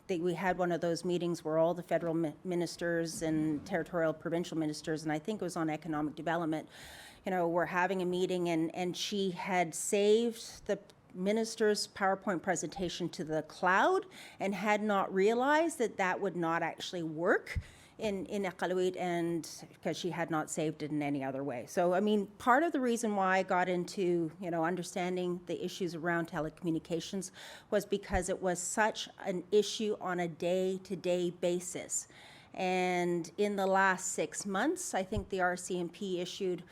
F: We had one of those meetings where all the federal ministers and territorial provincial ministers, and I think it was on economic development, were having a meeting, and she had saved the minister's PowerPoint presentation to the cloud and had not realized that that would not actually work in Iqaluit, and because she had not saved it in any other way. So, part of the reason why I got into, understanding the issues around telecommunications was because it was such an issue on a day-to-day basis. And in the last 6 months, I think the RCMP issued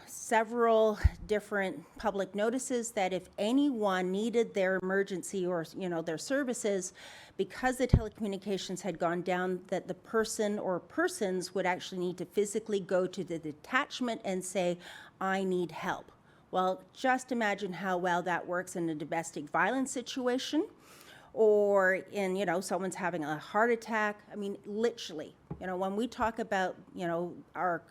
F: several different public notices that if anyone needed their emergency or their services, because the telecommunications had gone down, that the person or persons would actually need to physically go to the detachment and say, I need help. Well, just imagine how well that works in a domestic violence situation, or in, someone's having a heart attack. Literally, when we talk about, our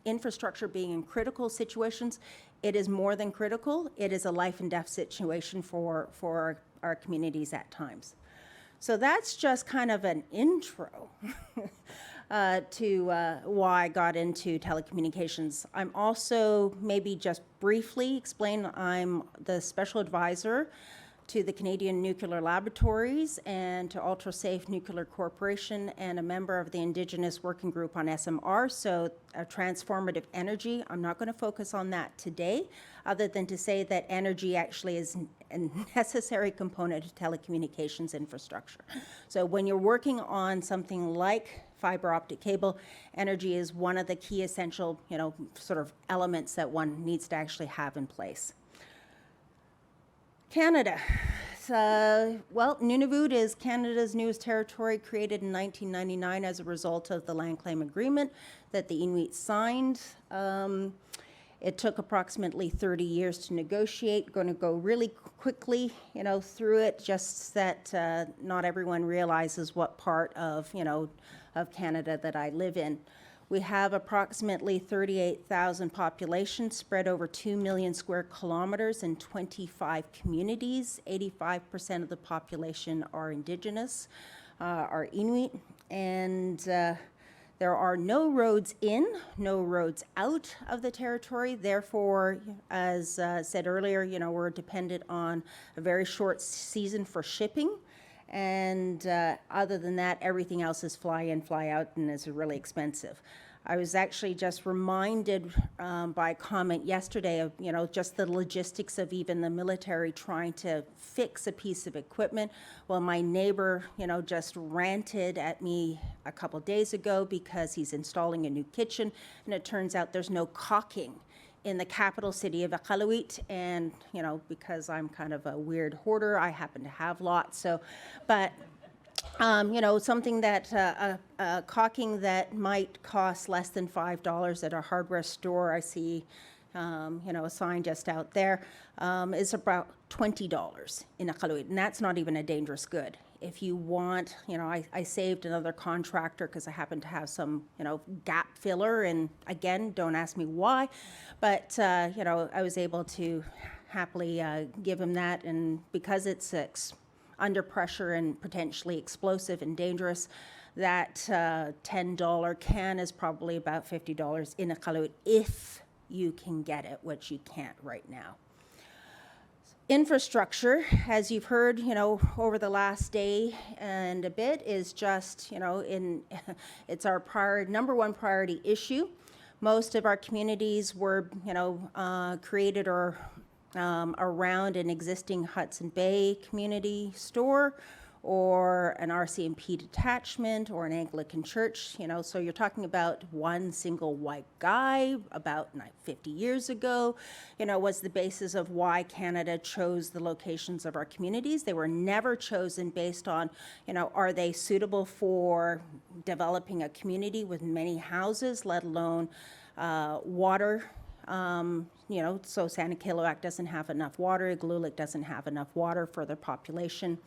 F: infrastructure being in critical situations, it is more than critical. It is a life and death situation for our communities at times. So that's just kind of an intro to why I got into telecommunications. I'm also, maybe just briefly explain, I'm the special advisor to the Canadian Nuclear Laboratories and to Ultra Safe Nuclear Corporation, and a member of the Indigenous Working Group on SMR, so transformative energy. I'm not going to focus on that today, other than to say that energy actually is a necessary component of telecommunications infrastructure. So when you're working on something like fiber optic cable, energy is one of the key essential, sort of elements that one needs to actually have in place. Canada. Nunavut is Canada's newest territory, created in 1999 as a result of the land claim agreement that the Inuit signed. It took approximately 30 years to negotiate. Going to go really quickly, through it, just that not everyone realizes what part of, of Canada that I live in. We have approximately 38,000 population spread over 2 million square kilometers in 25 communities. 85% of the population are Indigenous, are Inuit, and there are no roads in, no roads out of the territory. Therefore, as said earlier, we're dependent on a very short season for shipping. And other than that, everything else is fly in, fly out, and is really expensive. I was actually just reminded by a comment yesterday of, just the logistics of even the military trying to fix a piece of equipment. Well, my neighbor, just ranted at me a couple days ago because he's installing a new kitchen, and it turns out there's no caulking in the capital city of Iqaluit, and because I'm kind of a weird hoarder, I happen to have lots. So, but something that caulking that might cost less than $5 at a hardware store, I see, a sign just out there, is about $20 in Iqaluit, and that's not even a dangerous good. If you want, I saved another contractor because I happen to have some, gap filler, and again, don't ask me why, but, I was able to happily give him that, and because it's under pressure and potentially explosive and dangerous, that $10 can is probably about $50 in Iqaluit if you can get it, which you can't right now. Infrastructure, as you've heard, over the last day and a bit, is just, it's our number one priority issue. Most of our communities were, created or around an existing Hudson Bay community store or an RCMP detachment or an Anglican church, so you're talking about one single white guy about 50 years ago, was the basis of why Canada chose the locations of our communities. They were never chosen based on, are they suitable for developing a community with many houses, let alone water. So Sanikiluaq doesn't have enough water, Igloolik doesn't have enough water for their population.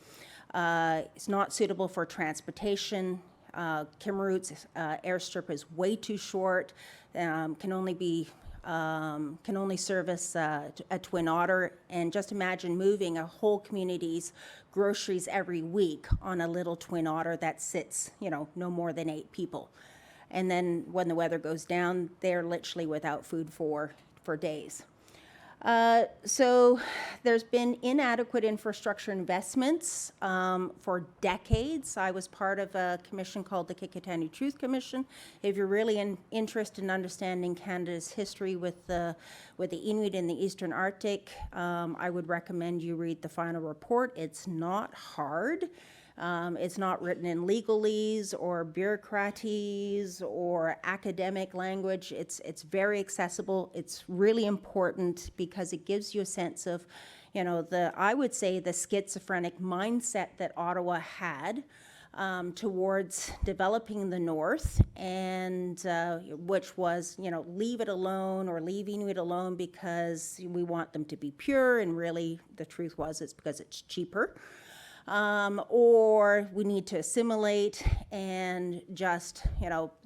F: It's not suitable for transportation. Kimmeroot's airstrip is way too short. Can only service a Twin Otter. And just imagine moving a whole community's groceries every week on a little Twin Otter that sits, no more than 8 people. And then when the weather goes down, they're literally without food for days. So there's been inadequate infrastructure investments for decades. I was part of a commission called the Kikitani Truth Commission. If you're really interested in understanding Canada's history with the Inuit in the Eastern Arctic, I would recommend you read the final report. It's not hard. It's not written in legalese or bureaucratese or academic language. It's very accessible. It's really important because it gives you a sense of, I would say the schizophrenic mindset that Ottawa had towards developing the North, and which was, leave it alone or leave Inuit alone because we want them to be pure, and really the truth was it's because it's cheaper. Or we need to assimilate, and just,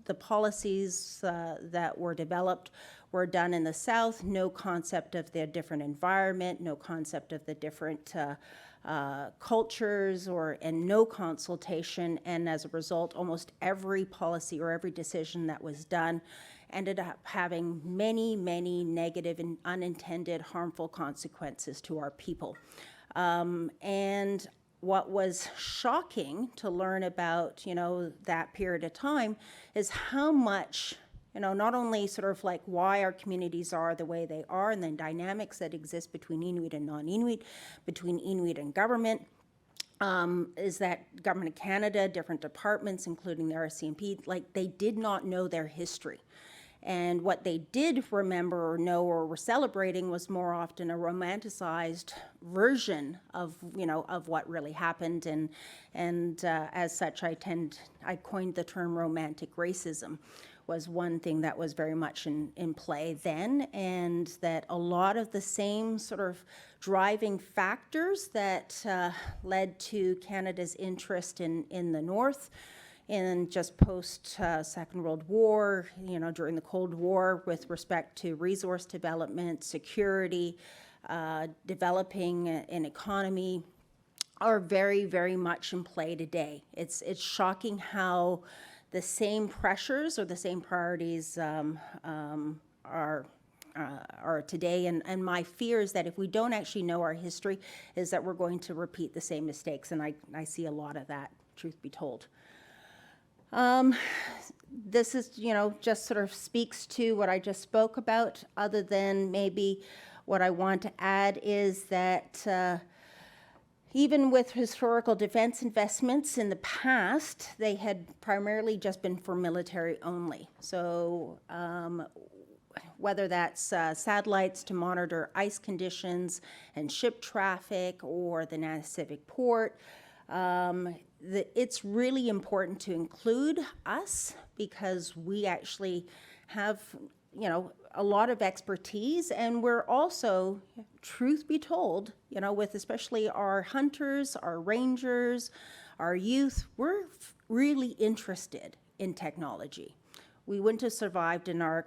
F: the policies that were developed were done in the South, no concept of the different environment, no concept of the different cultures, and no consultation, and as a result, almost every policy or every decision that was done ended up having many, many negative and unintended harmful consequences to our people. And what was shocking to learn about, that period of time is how much, not only sort of like why our communities are the way they are, and the dynamics that exist between Inuit and non-Inuit, between Inuit and government, is that Government of Canada, different departments, including the RCMP, they did not know their history. And what they did remember or know or were celebrating was more often a romanticized version of, of what really happened. And as such, I coined the term romantic racism, was one thing that was very much in play then. And that a lot of the same sort of driving factors that led to Canada's interest in the North, and just post Second World War, during the Cold War, with respect to resource development, security, developing an economy, are very, very much in play today. It's shocking how the same pressures or the same priorities are today, and my fear is that if we don't actually know our history, is that we're going to repeat the same mistakes, and I see a lot of that, truth be told. This is, just sort of speaks to what I just spoke about, other than maybe what I want to add is that even with historical defense investments in the past, they had primarily just been for military only. So whether that's satellites to monitor ice conditions and ship traffic, or the Nanisivik port, it's really important to include us because we actually have, a lot of expertise, and we're also, truth be told, with especially our hunters, our rangers, our youth, we're really interested in technology. We wouldn't have survived in our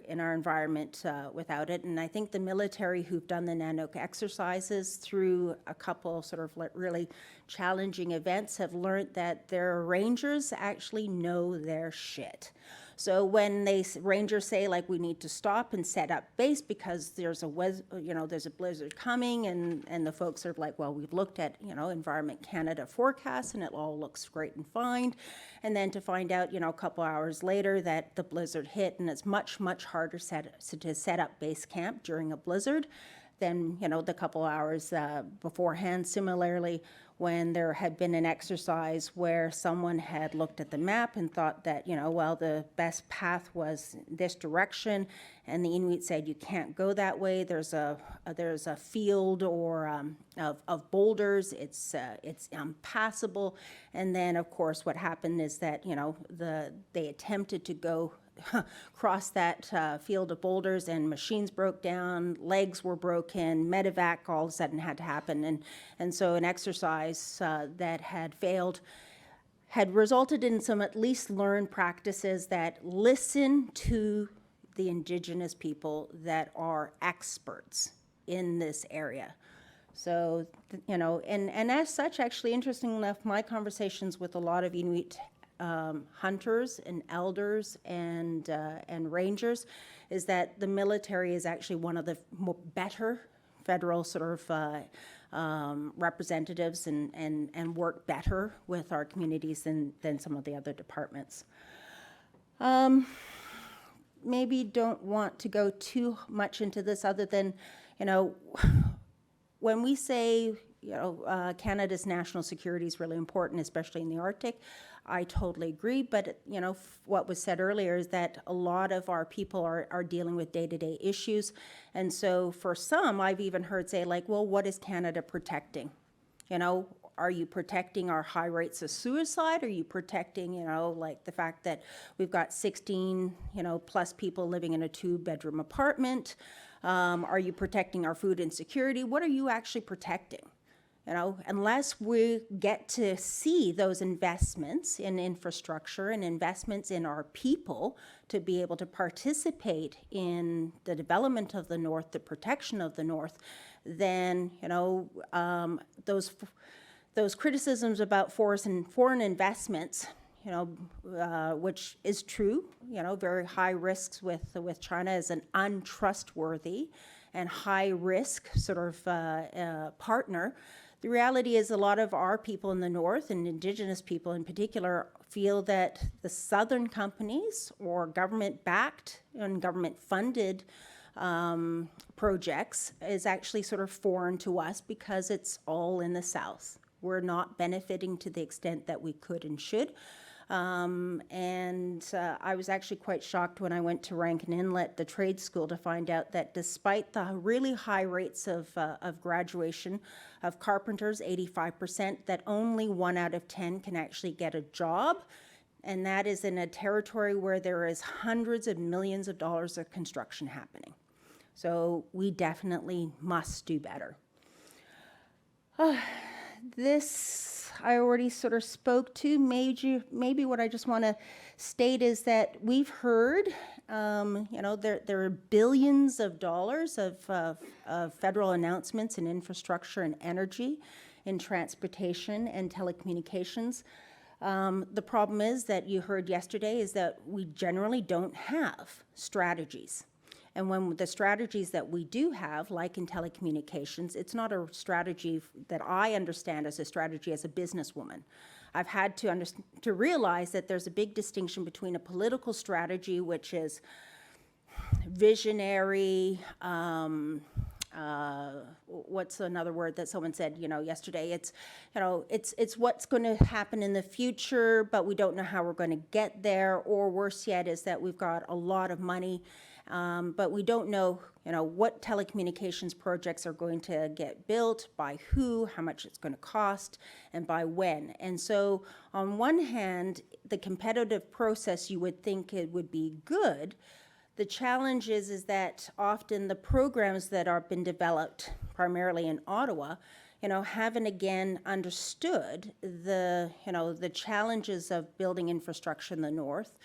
F: environment without it. And I think the military who've done the Nanook exercises through a couple sort of really challenging events have learned that their rangers actually know their shit. So when rangers say we need to stop and set up base because there's a blizzard coming, and the folks are like, well, we've looked at Environment Canada forecasts and it all looks great and fine, and then to find out a couple hours later that the blizzard hit, and it's much harder to set up base camp during a blizzard than the couple hours beforehand. Similarly, when there had been an exercise where someone had looked at the map and thought that, well, the best path was this direction, and the Inuit said, you can't go that way. There's a field or of boulders. It's impassable. And then, of course, what happened is that, they attempted to go cross that field of boulders, and machines broke down, legs were broken, medevac all of a sudden had to happen. And so an exercise that had failed had resulted in some at least learned practices that listen to the Indigenous people that are experts in this area. So, and as such, actually, interesting enough, my conversations with a lot of Inuit hunters and elders and rangers is that the military is actually one of the better federal sort of representatives and work better with our communities than some of the other departments. Maybe don't want to go too much into this other than, when we say, Canada's national security is really important, especially in the Arctic, I totally agree. But, what was said earlier is that a lot of our people are dealing with day-to-day issues. And so for some, I've even heard say, like, well, what is Canada protecting? Are you protecting our high rates of suicide? Are you protecting, like the fact that we've got 16, plus people living in a 2-bedroom apartment? Are you protecting our food insecurity? What are you actually protecting? Unless we get to see those investments in infrastructure and investments in our people to be able to participate in the development of the North, the protection of the North, then, those criticisms about foreign investments, which is true, very high risks with China as an untrustworthy and high risk sort of partner. The reality is a lot of our people in the North, and Indigenous people in particular, feel that the Southern companies or government-backed and government-funded projects is actually sort of foreign to us because it's all in the South. We're not benefiting to the extent that we could and should. I was actually quite shocked when I went to Rankin Inlet, the trade school, to find out that despite the really high rates of graduation of carpenters, 85%, that only 1 out of 10 can actually get a job. And that is in a territory where there is hundreds of millions of dollars of construction happening. So we definitely must do better. This I already sort of spoke to. Maybe what I just want to state is that we've heard, there are billions of dollars of federal announcements in infrastructure and energy, in transportation and telecommunications. The problem is that you heard yesterday is that we generally don't have strategies. And when the strategies that we do have, like in telecommunications, it's not a strategy that I understand as a strategy as a businesswoman. I've had to realize that there's a big distinction between a political strategy, which is visionary, what's another word that someone said, yesterday? It's what's going to happen in the future, but we don't know how we're going to get there. Or worse yet is that we've got a lot of money, but we don't know, what telecommunications projects are going to get built, by who, how much it's going to cost, and by when. And so on one hand, the competitive process, you would think it would be good. The challenge is that often the programs that are been developed, primarily in Ottawa, haven't again understood the challenges of building infrastructure in the North,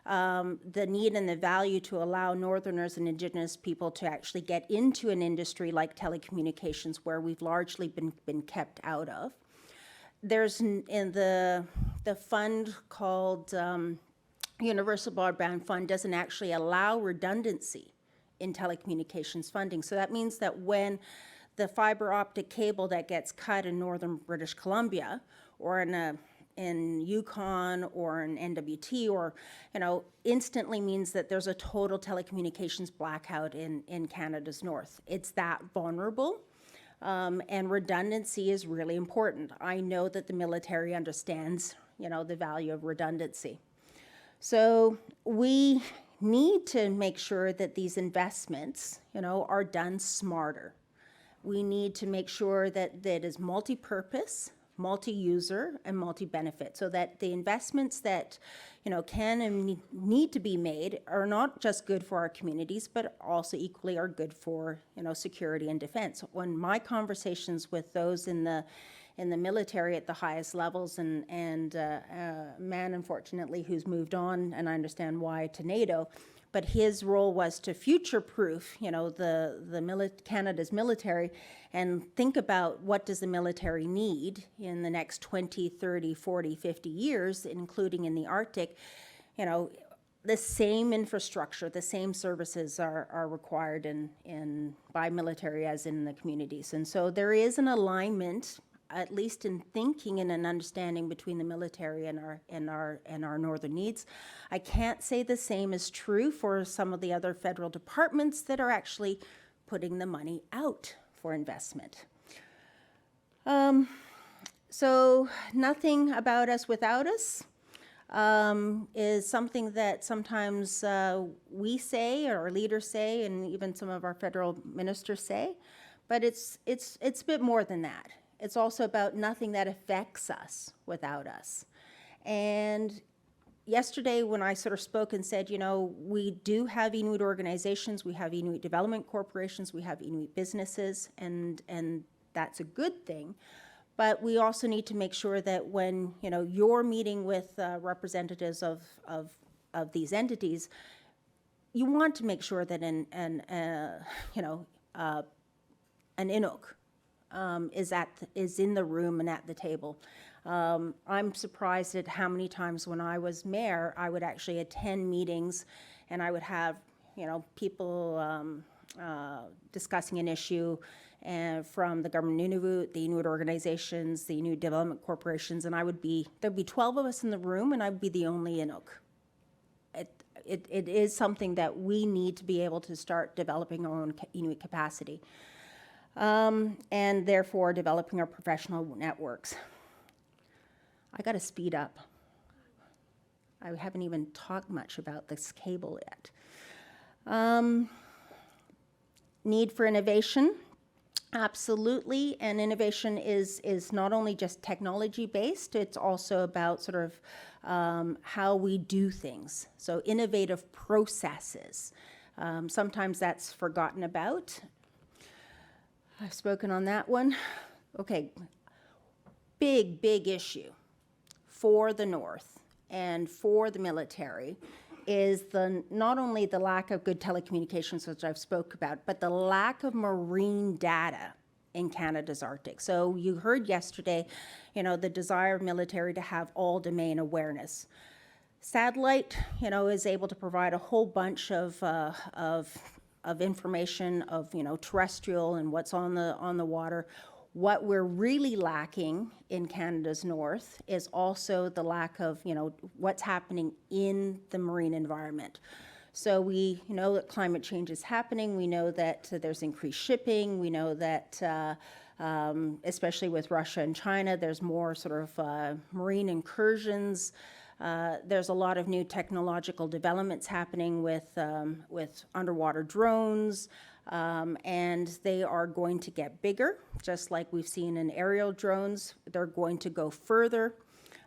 F: the need and the value to allow Northerners and Indigenous people to actually get into an industry like telecommunications, where we've largely been kept out of. There's in the fund called Universal Broadband Fund doesn't actually allow redundancy in telecommunications funding. So that means that when the fiber optic cable that gets cut in northern British Columbia, or in Yukon or in NWT, or instantly means that there's a total telecommunications blackout in Canada's north. It's that vulnerable. And redundancy is really important. I know that the military understands, the value of redundancy. So we need to make sure that these investments, are done smarter. We need to make sure that that is multi-purpose, multi-user, and multi-benefit, so that the investments that, can and need to be made are not just good for our communities, but also equally are good for, security and defense. When my conversations with those in the military at the highest levels, and a man, unfortunately, who's moved on, and I understand why, to NATO, but his role was to future-proof, Canada's military, and think about what does the military need in the next 20, 30, 40, 50 years, including in the Arctic. The same infrastructure, the same services are required by military as in the communities. And so there is an alignment, at least in thinking and an understanding, between the military and our northern needs. I can't say the same is true for some of the other federal departments that are actually putting the money out for investment. So nothing about us without us is something that sometimes we say, or our leaders say, and even some of our federal ministers say, but it's a bit more than that. It's also about nothing that affects us without us. And yesterday when I sort of spoke and said, we do have Inuit organizations, we have Inuit development corporations, we have Inuit businesses, and that's a good thing. But we also need to make sure that when, you're meeting with representatives of these entities, you want to make sure that an Inuk is in the room and at the table. I'm surprised at how many times when I was mayor, I would actually attend meetings, and I would have, people discussing an issue, and from the government of Inuit, the Inuit organizations, the Inuit development corporations, and there'd be 12 of us in the room, and I'd be the only Inuk. It is something that we need to be able to start developing our own Inuit capacity. And therefore developing our professional networks. I got to speed up. I haven't even talked much about this cable yet. Need for innovation, absolutely, and innovation is not only just technology based, it's also about sort of how we do things. So innovative processes. Sometimes that's forgotten about. I've spoken on that one. Okay, big issue for the North and for the military is not only the lack of good telecommunications, which I've spoke about, but the lack of marine data in Canada's Arctic. So you heard yesterday, the desire of military to have all domain awareness. Satellite, is able to provide a whole bunch of information of terrestrial and what's on the water. What we're really lacking in Canada's north is also the lack of what's happening in the marine environment. So we know that climate change is happening. We know that there's increased shipping. We know that especially with Russia and China, there's more sort of marine incursions. There's a lot of new technological developments happening with underwater drones, and they are going to get bigger, just like we've seen in aerial drones. They're going to go further,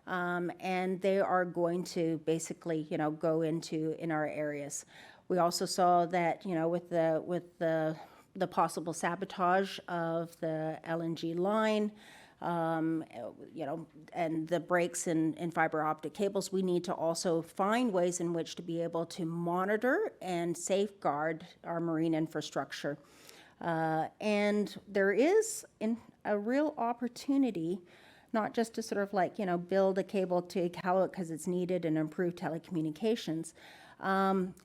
F: and they are going to basically, go in our areas. We also saw that, with the possible sabotage of the LNG line, and the breaks in fiber optic cables, we need to also find ways in which to be able to monitor and safeguard our marine infrastructure. And there is a real opportunity, not just to sort of build a cable to Iqaluit because it's needed and improve telecommunications.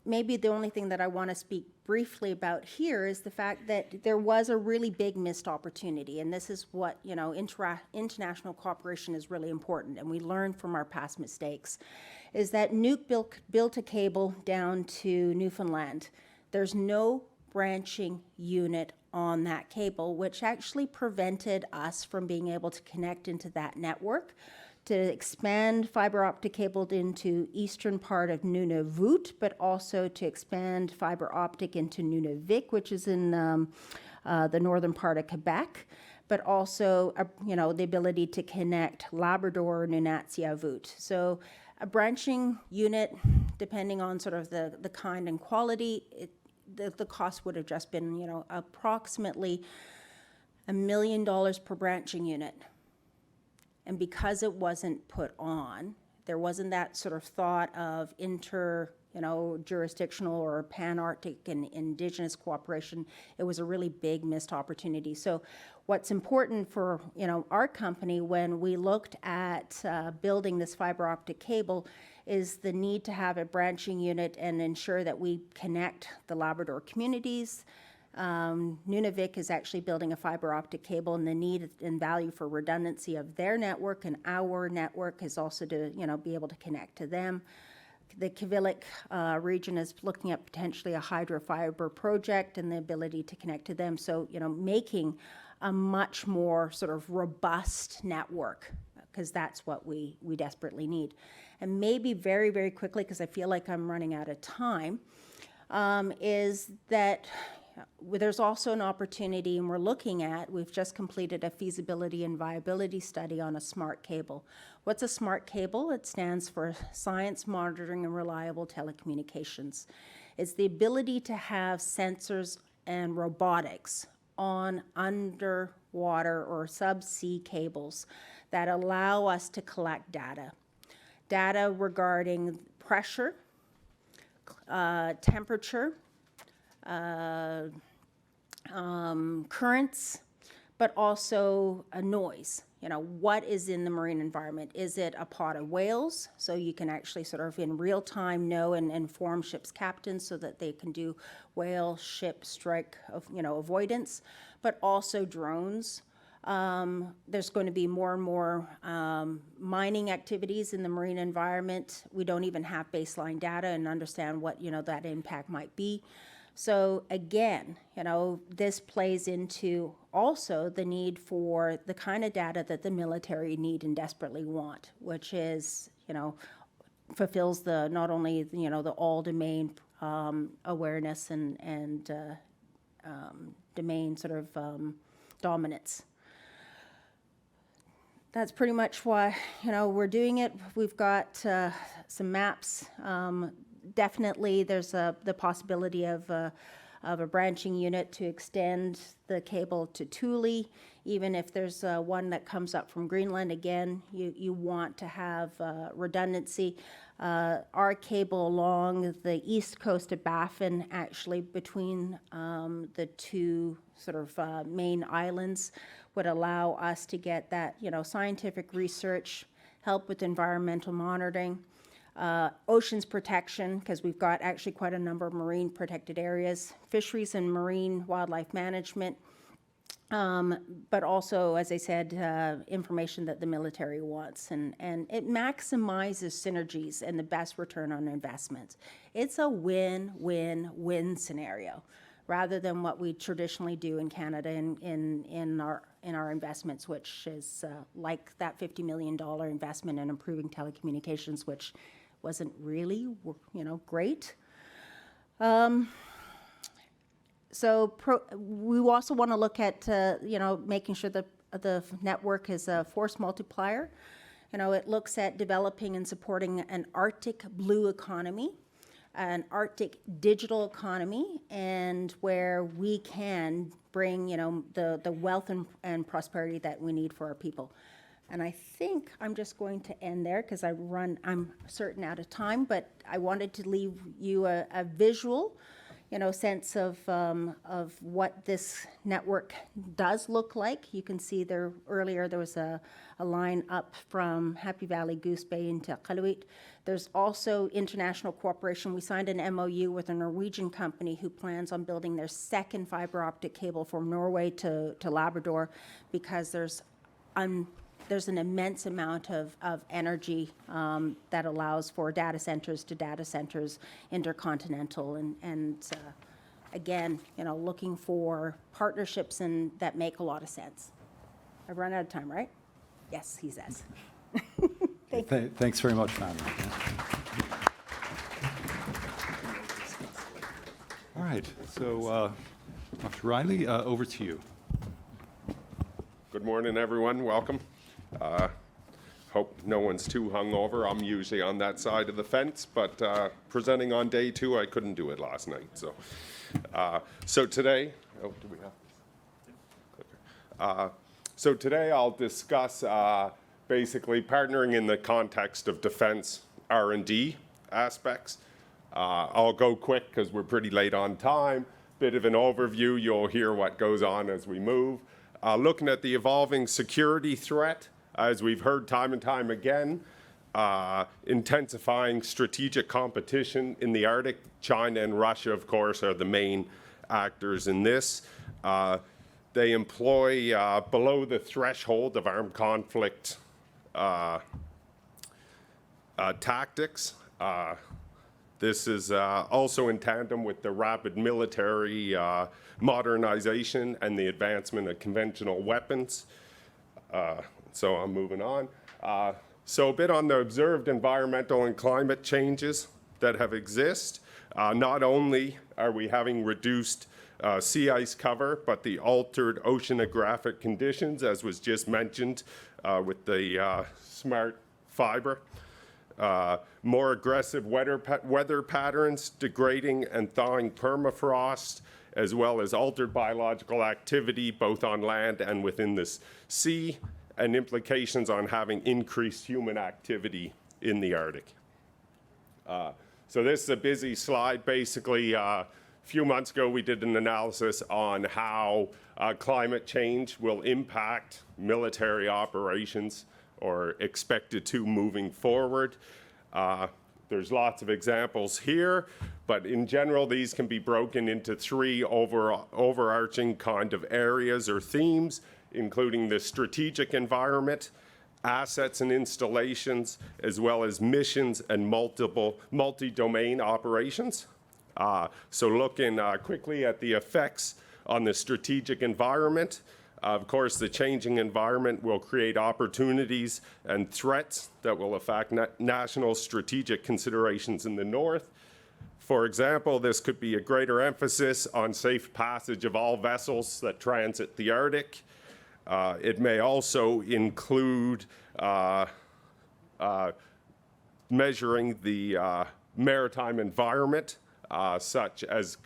F: Maybe the only thing that I want to speak briefly about here is the fact that there was a really big missed opportunity, and this is what, international cooperation is really important, and we learn from our past mistakes, is that Nuke built a cable down to Newfoundland. There's no branching unit on that cable, which actually prevented us from being able to connect into that network, to expand fiber optic cable into eastern part of Nunavut, but also to expand fiber optic into Nunavik, which is in the northern part of Quebec, but also, the ability to connect Labrador, Nunatsiavut. So a branching unit, depending on sort of the kind and quality, the cost would have just been, approximately $1 million per branching unit. And because it wasn't put on, there wasn't that sort of thought of jurisdictional or Pan-Arctic and Indigenous cooperation. It was a really big missed opportunity. So what's important for, our company when we looked at building this fiber optic cable is the need to have a branching unit and ensure that we connect the Labrador communities. Nunavik is actually building a fiber optic cable, and the need and value for redundancy of their network and our network is also to, be able to connect to them. The Kivilik region is looking at potentially a hydrofiber project and the ability to connect to them. So, making a much more sort of robust network, because that's what we desperately need. And maybe very, very quickly, because I feel like I'm running out of time, is that there's also an opportunity, and we've just completed a feasibility and viability study on a smart cable. What's a smart cable? It stands for Science, Monitoring, and Reliable Telecommunications. It's the ability to have sensors and robotics on underwater or subsea cables that allow us to collect data regarding pressure, temperature, currents, but also a noise. What is in the marine environment? Is it a pod of whales? So you can actually sort of in real time know and inform ship's captains so that they can do whale ship strike avoidance, but also drones. There's going to be more and more mining activities in the marine environment. We don't even have baseline data and understand what that impact might be. So again, this plays into also the need for the kind of data that the military need and desperately want, which is, fulfills the not only the all domain awareness and domain sort of dominance. That's pretty much why we're doing it. We've got some maps. Definitely, there's the possibility of a branching unit to extend the cable to Thule. Even if there's one that comes up from Greenland, again, you want to have redundancy. Our cable along the east coast of Baffin, actually between the two sort of main islands, would allow us to get that scientific research, help with environmental monitoring. Oceans protection, because we've got actually quite a number of marine protected areas, fisheries and marine wildlife management, but also, as I said, information that the military wants, and it maximizes synergies and the best return on investment. It's a win-win-win scenario, rather than what we traditionally do in Canada in our investments, which is like that $50 million investment in improving telecommunications, which wasn't really, great. So we also want to look at, making sure that the network is a force multiplier. It looks at developing and supporting an Arctic blue economy, an Arctic digital economy, and where we can bring, the wealth and prosperity that we need for our people. And I think I'm just going to end there because I'm certain out of time, but I wanted to leave you a visual, sense of what this network does look like. You can see there earlier there was a line up from Happy Valley, Goose Bay into Qaluit. There's also international cooperation. We signed an MOU with a Norwegian company who plans on building their second fiber optic cable from Norway to Labrador, because there's an immense amount of energy that allows for data centers to data centers, intercontinental, and again, looking for partnerships that make a lot of sense. I've run out of time, right? Yes, he says.
G: Thanks very much, Madeleine. All right, so Dr. Riley, over to you.
H: Good morning, everyone. Welcome. Hope no one's too hungover. I'm usually on that side of the fence, but presenting on day 2, I couldn't do it last night. So today, do we have this? So today I'll discuss basically partnering in the context of defense R&D aspects. I'll go quick because we're pretty late on time. Bit of an overview. You'll hear what goes on as we move. Looking at the evolving security threat, as we've heard time and time again, intensifying strategic competition in the Arctic. China and Russia, of course, are the main actors in this. They employ below the threshold of armed conflict tactics. This is also in tandem with the rapid military modernization and the advancement of conventional weapons. So I'm moving on. So a bit on the observed environmental and climate changes that have exist. Not only are we having reduced sea ice cover, but the altered oceanographic conditions, as was just mentioned with the smart fiber. More aggressive weather patterns, degrading and thawing permafrost, as well as altered biological activity, both on land and within the sea, and implications on having increased human activity in the Arctic. So this is a busy slide. Basically, a few months ago, we did an analysis on how climate change will impact military operations or expected to moving forward. There's lots of examples here, but in general, these can be broken into 3 overarching kind of areas or themes, including the strategic environment, assets and installations, as well as missions and multi-domain operations. So looking quickly at the effects on the strategic environment, of course, the changing environment will create opportunities and threats that will affect national strategic considerations in the north. For example, this could be a greater emphasis on safe passage of all vessels that transit the Arctic. It may also include measuring the maritime environment, such as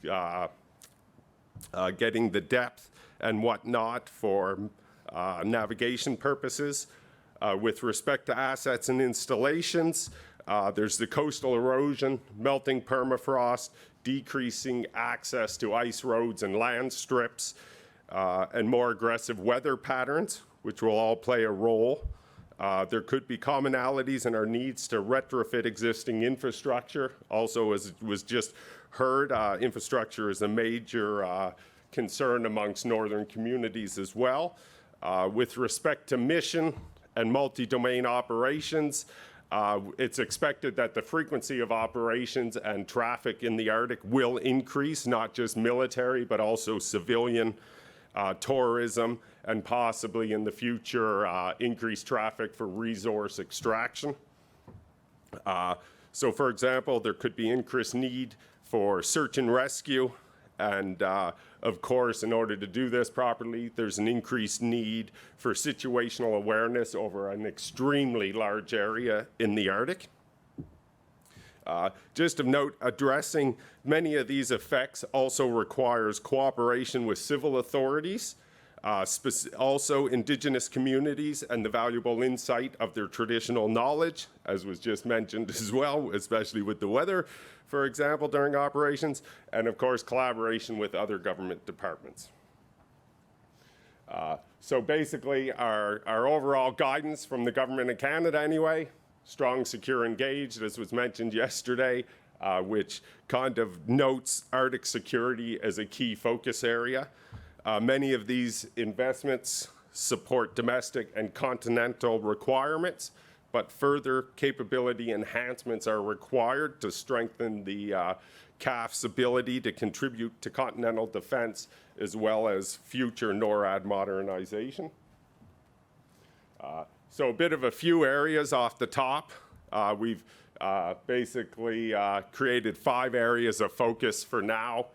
H: getting the depth and whatnot for navigation purposes. With respect to assets and installations, there's the coastal erosion, melting permafrost, decreasing access to ice roads and land strips, and more aggressive weather patterns, which will all play a role. There could be commonalities in our needs to retrofit existing infrastructure. Also, as was just heard, infrastructure is a major concern amongst northern communities as well. With respect to mission and multi-domain operations, it's expected that the frequency of operations and traffic in the Arctic will increase, not just military, but also civilian tourism, and possibly in the future, increased traffic for resource extraction. So for example, there could be increased need for search and rescue. And of course, in order to do this properly, there's an increased need for situational awareness over an extremely large area in the Arctic. Just of note, addressing many of these effects also requires cooperation with civil authorities, also Indigenous communities, and the valuable insight of their traditional knowledge, as was just mentioned as well, especially with the weather, for example, during operations, and of course, collaboration with other government departments. So basically, our overall guidance from the Government of Canada anyway, strong, secure, engaged, as was mentioned yesterday, which kind of notes Arctic security as a key focus area. Many of these investments support domestic and continental requirements, but further capability enhancements are required to strengthen the CAF's ability to contribute to continental defense as well as future NORAD modernization. So a bit of a few areas off the top. We've basically created 5 areas of focus for now.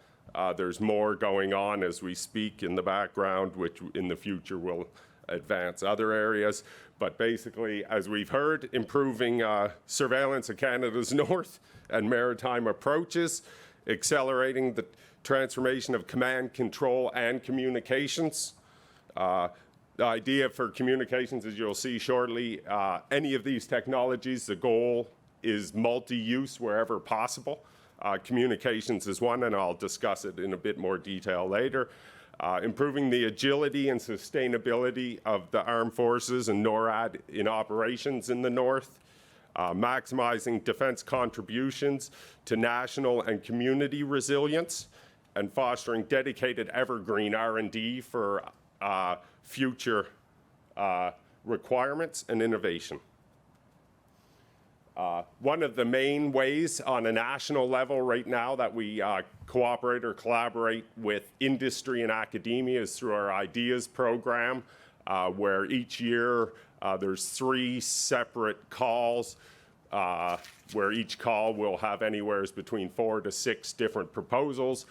H: There's more going on as we speak in the background, which in the future will advance other areas. But basically, as we've heard, improving surveillance of Canada's north and maritime approaches, accelerating the transformation of command, control, and communications. The idea for communications, as you'll see shortly, any of these technologies, the goal is multi-use wherever possible. Communications is one, and I'll discuss it in a bit more detail later. Improving the agility and sustainability of the armed forces and NORAD in operations in the north. Maximizing defense contributions to national and community resilience, and fostering dedicated evergreen R&D for future requirements and innovation. One of the main ways on a national level right now that we cooperate or collaborate with industry and academia is through our IDEAS program, where each year there's 3 separate calls, where each call will have anywhere between 4 to 6 different proposals,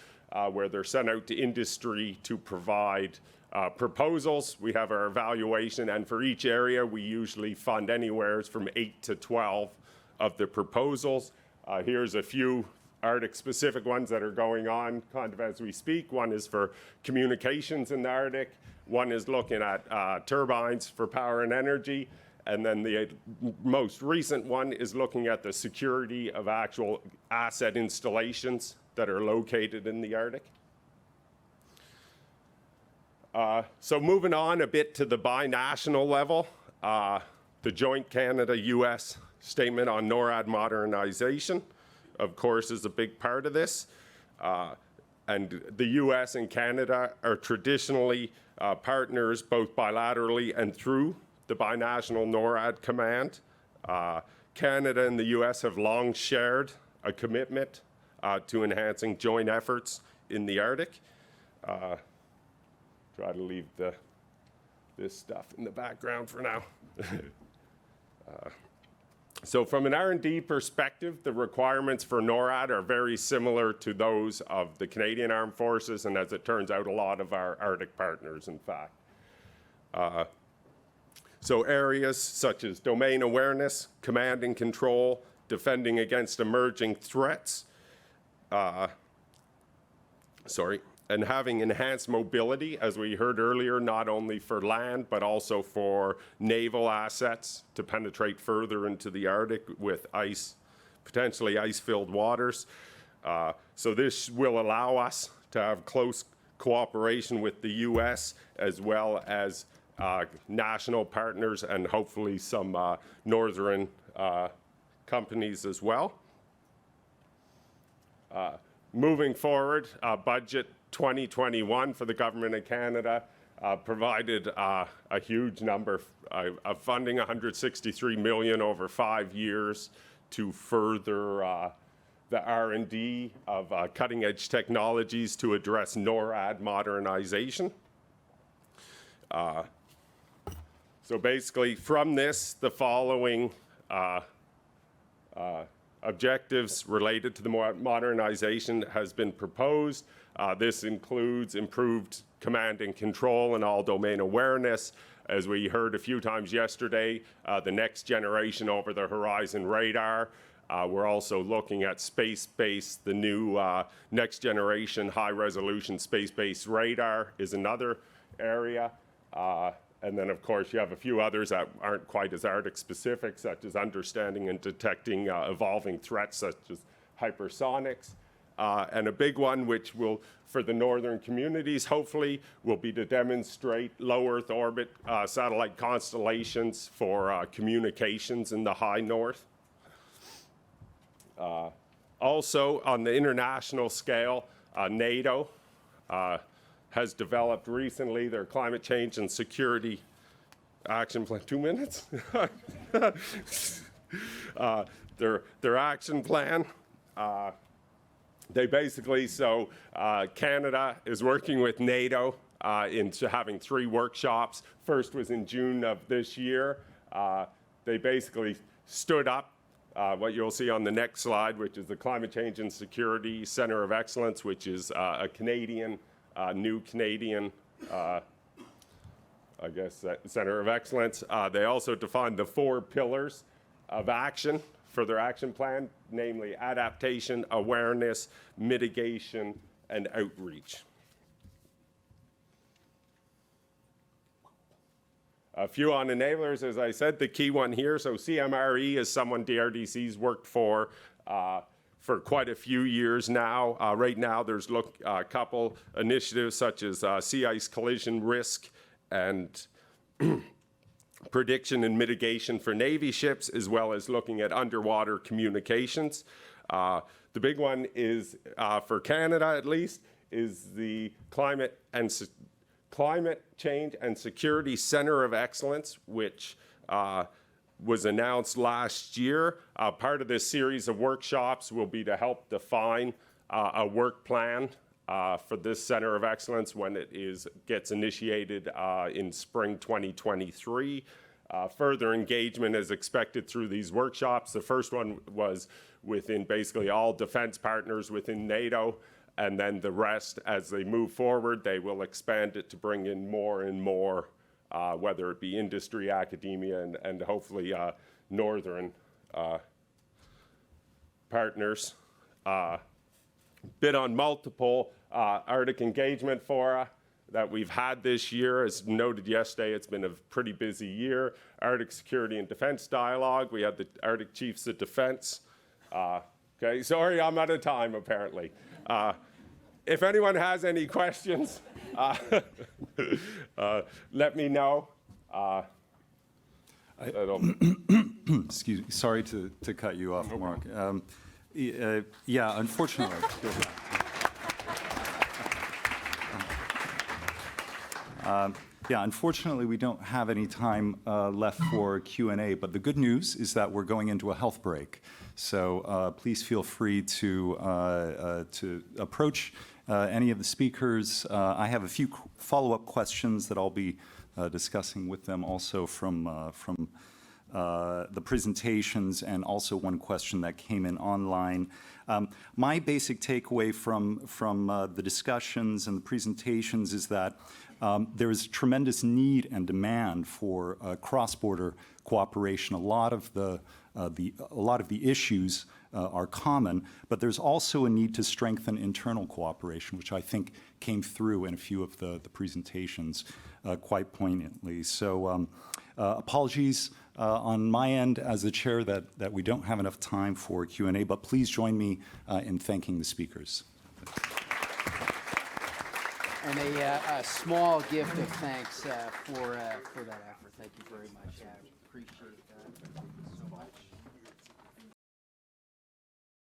H: where they're sent out to industry to provide proposals. We have our evaluation, and for each area we usually fund anywhere from 8 to 12 of the proposals. Here's a few Arctic-specific ones that are going on kind of as we speak. One is for communications in the Arctic. One is looking at turbines for power and energy. And then the most recent one is looking at the security of actual asset installations that are located in the Arctic. So moving on a bit to the binational level, the joint Canada-US statement on NORAD modernization, of course, is a big part of this. And the US and Canada are traditionally partners both bilaterally and through the binational NORAD command. Canada and the US have long shared a commitment to enhancing joint efforts in the Arctic. Try to leave this stuff in the background for now. So from an R&D perspective, the requirements for NORAD are very similar to those of the Canadian Armed Forces, and as it turns out, a lot of our Arctic partners, in fact. So areas such as domain awareness, command and control, defending against emerging threats, and having enhanced mobility, as we heard earlier, not only for land, but also for naval assets to penetrate further into the Arctic with ice, potentially ice-filled waters. So this will allow us to have close cooperation with the US as well as national partners and hopefully some northern companies as well. Moving forward, budget 2021 for the Government of Canada provided a huge number of funding, $163 million over 5 years to further the R&D of cutting-edge technologies to address NORAD modernization. So basically, from this, the following objectives related to the modernization has been proposed. This includes improved command and control and all domain awareness. As we heard a few times yesterday, the next generation over the horizon radar. We're also looking at space-based, the new next generation high-resolution space-based radar is another area. And then, of course, you have a few others that aren't quite as Arctic-specific, such as understanding and detecting evolving threats, such as hypersonics. And a big one, which will, for the northern communities, hopefully, will be to demonstrate low Earth orbit satellite constellations for communications in the high north. Also, on the international scale, NATO has developed recently their climate change and security action plan. 2 minutes? Their action plan. They basically, Canada is working with NATO into having 3 workshops. First was in June of this year. They basically stood up what you'll see on the next slide, which is the Climate Change and Security Center of Excellence, which is a Canadian, new Canadian, Center of Excellence. They also defined the 4 pillars of action for their action plan, namely adaptation, awareness, mitigation, and outreach. A few on enablers, as I said, the key one here. So CMRE is someone DRDC's worked for quite a few years now. Right now, there's a couple initiatives such as sea ice collision risk and prediction and mitigation for Navy ships, as well as looking at underwater communications. The big one is, for Canada at least, is the Climate Change and Security Center of Excellence, which was announced last year. Part of this series of workshops will be to help define a work plan for this Center of Excellence when it gets initiated in spring 2023. Further engagement is expected through these workshops. The first one was within basically all defense partners within NATO, and then the rest, as they move forward, they will expand it to bring in more and more, whether it be industry, academia, and hopefully northern partners. Bid on multiple Arctic engagement fora that we've had this year. As noted yesterday, it's been a pretty busy year. Arctic Security and Defense Dialogue. We had the Arctic Chiefs of Defense. Okay, sorry, I'm out of time, apparently. If anyone has any questions, let me know.
C: Excuse me, sorry to cut you off, Marc. Yeah, unfortunately. Unfortunately, we don't have any time left for Q&A, but the good news is that we're going into a health break. So please feel free to approach any of the speakers. I have a few follow-up questions that I'll be discussing with them also from the presentations, and also one question that came in online. My basic takeaway from the discussions and the presentations is that there is tremendous need and demand for cross-border cooperation. A lot of the issues are common, but there's also a need to strengthen internal cooperation, which I think came through in a few of the presentations quite poignantly. So apologies on my end as the chair that we don't have enough time for Q&A, but please join me in thanking the speakers.
B: And a small gift of thanks for that effort. Thank you very much. I appreciate that.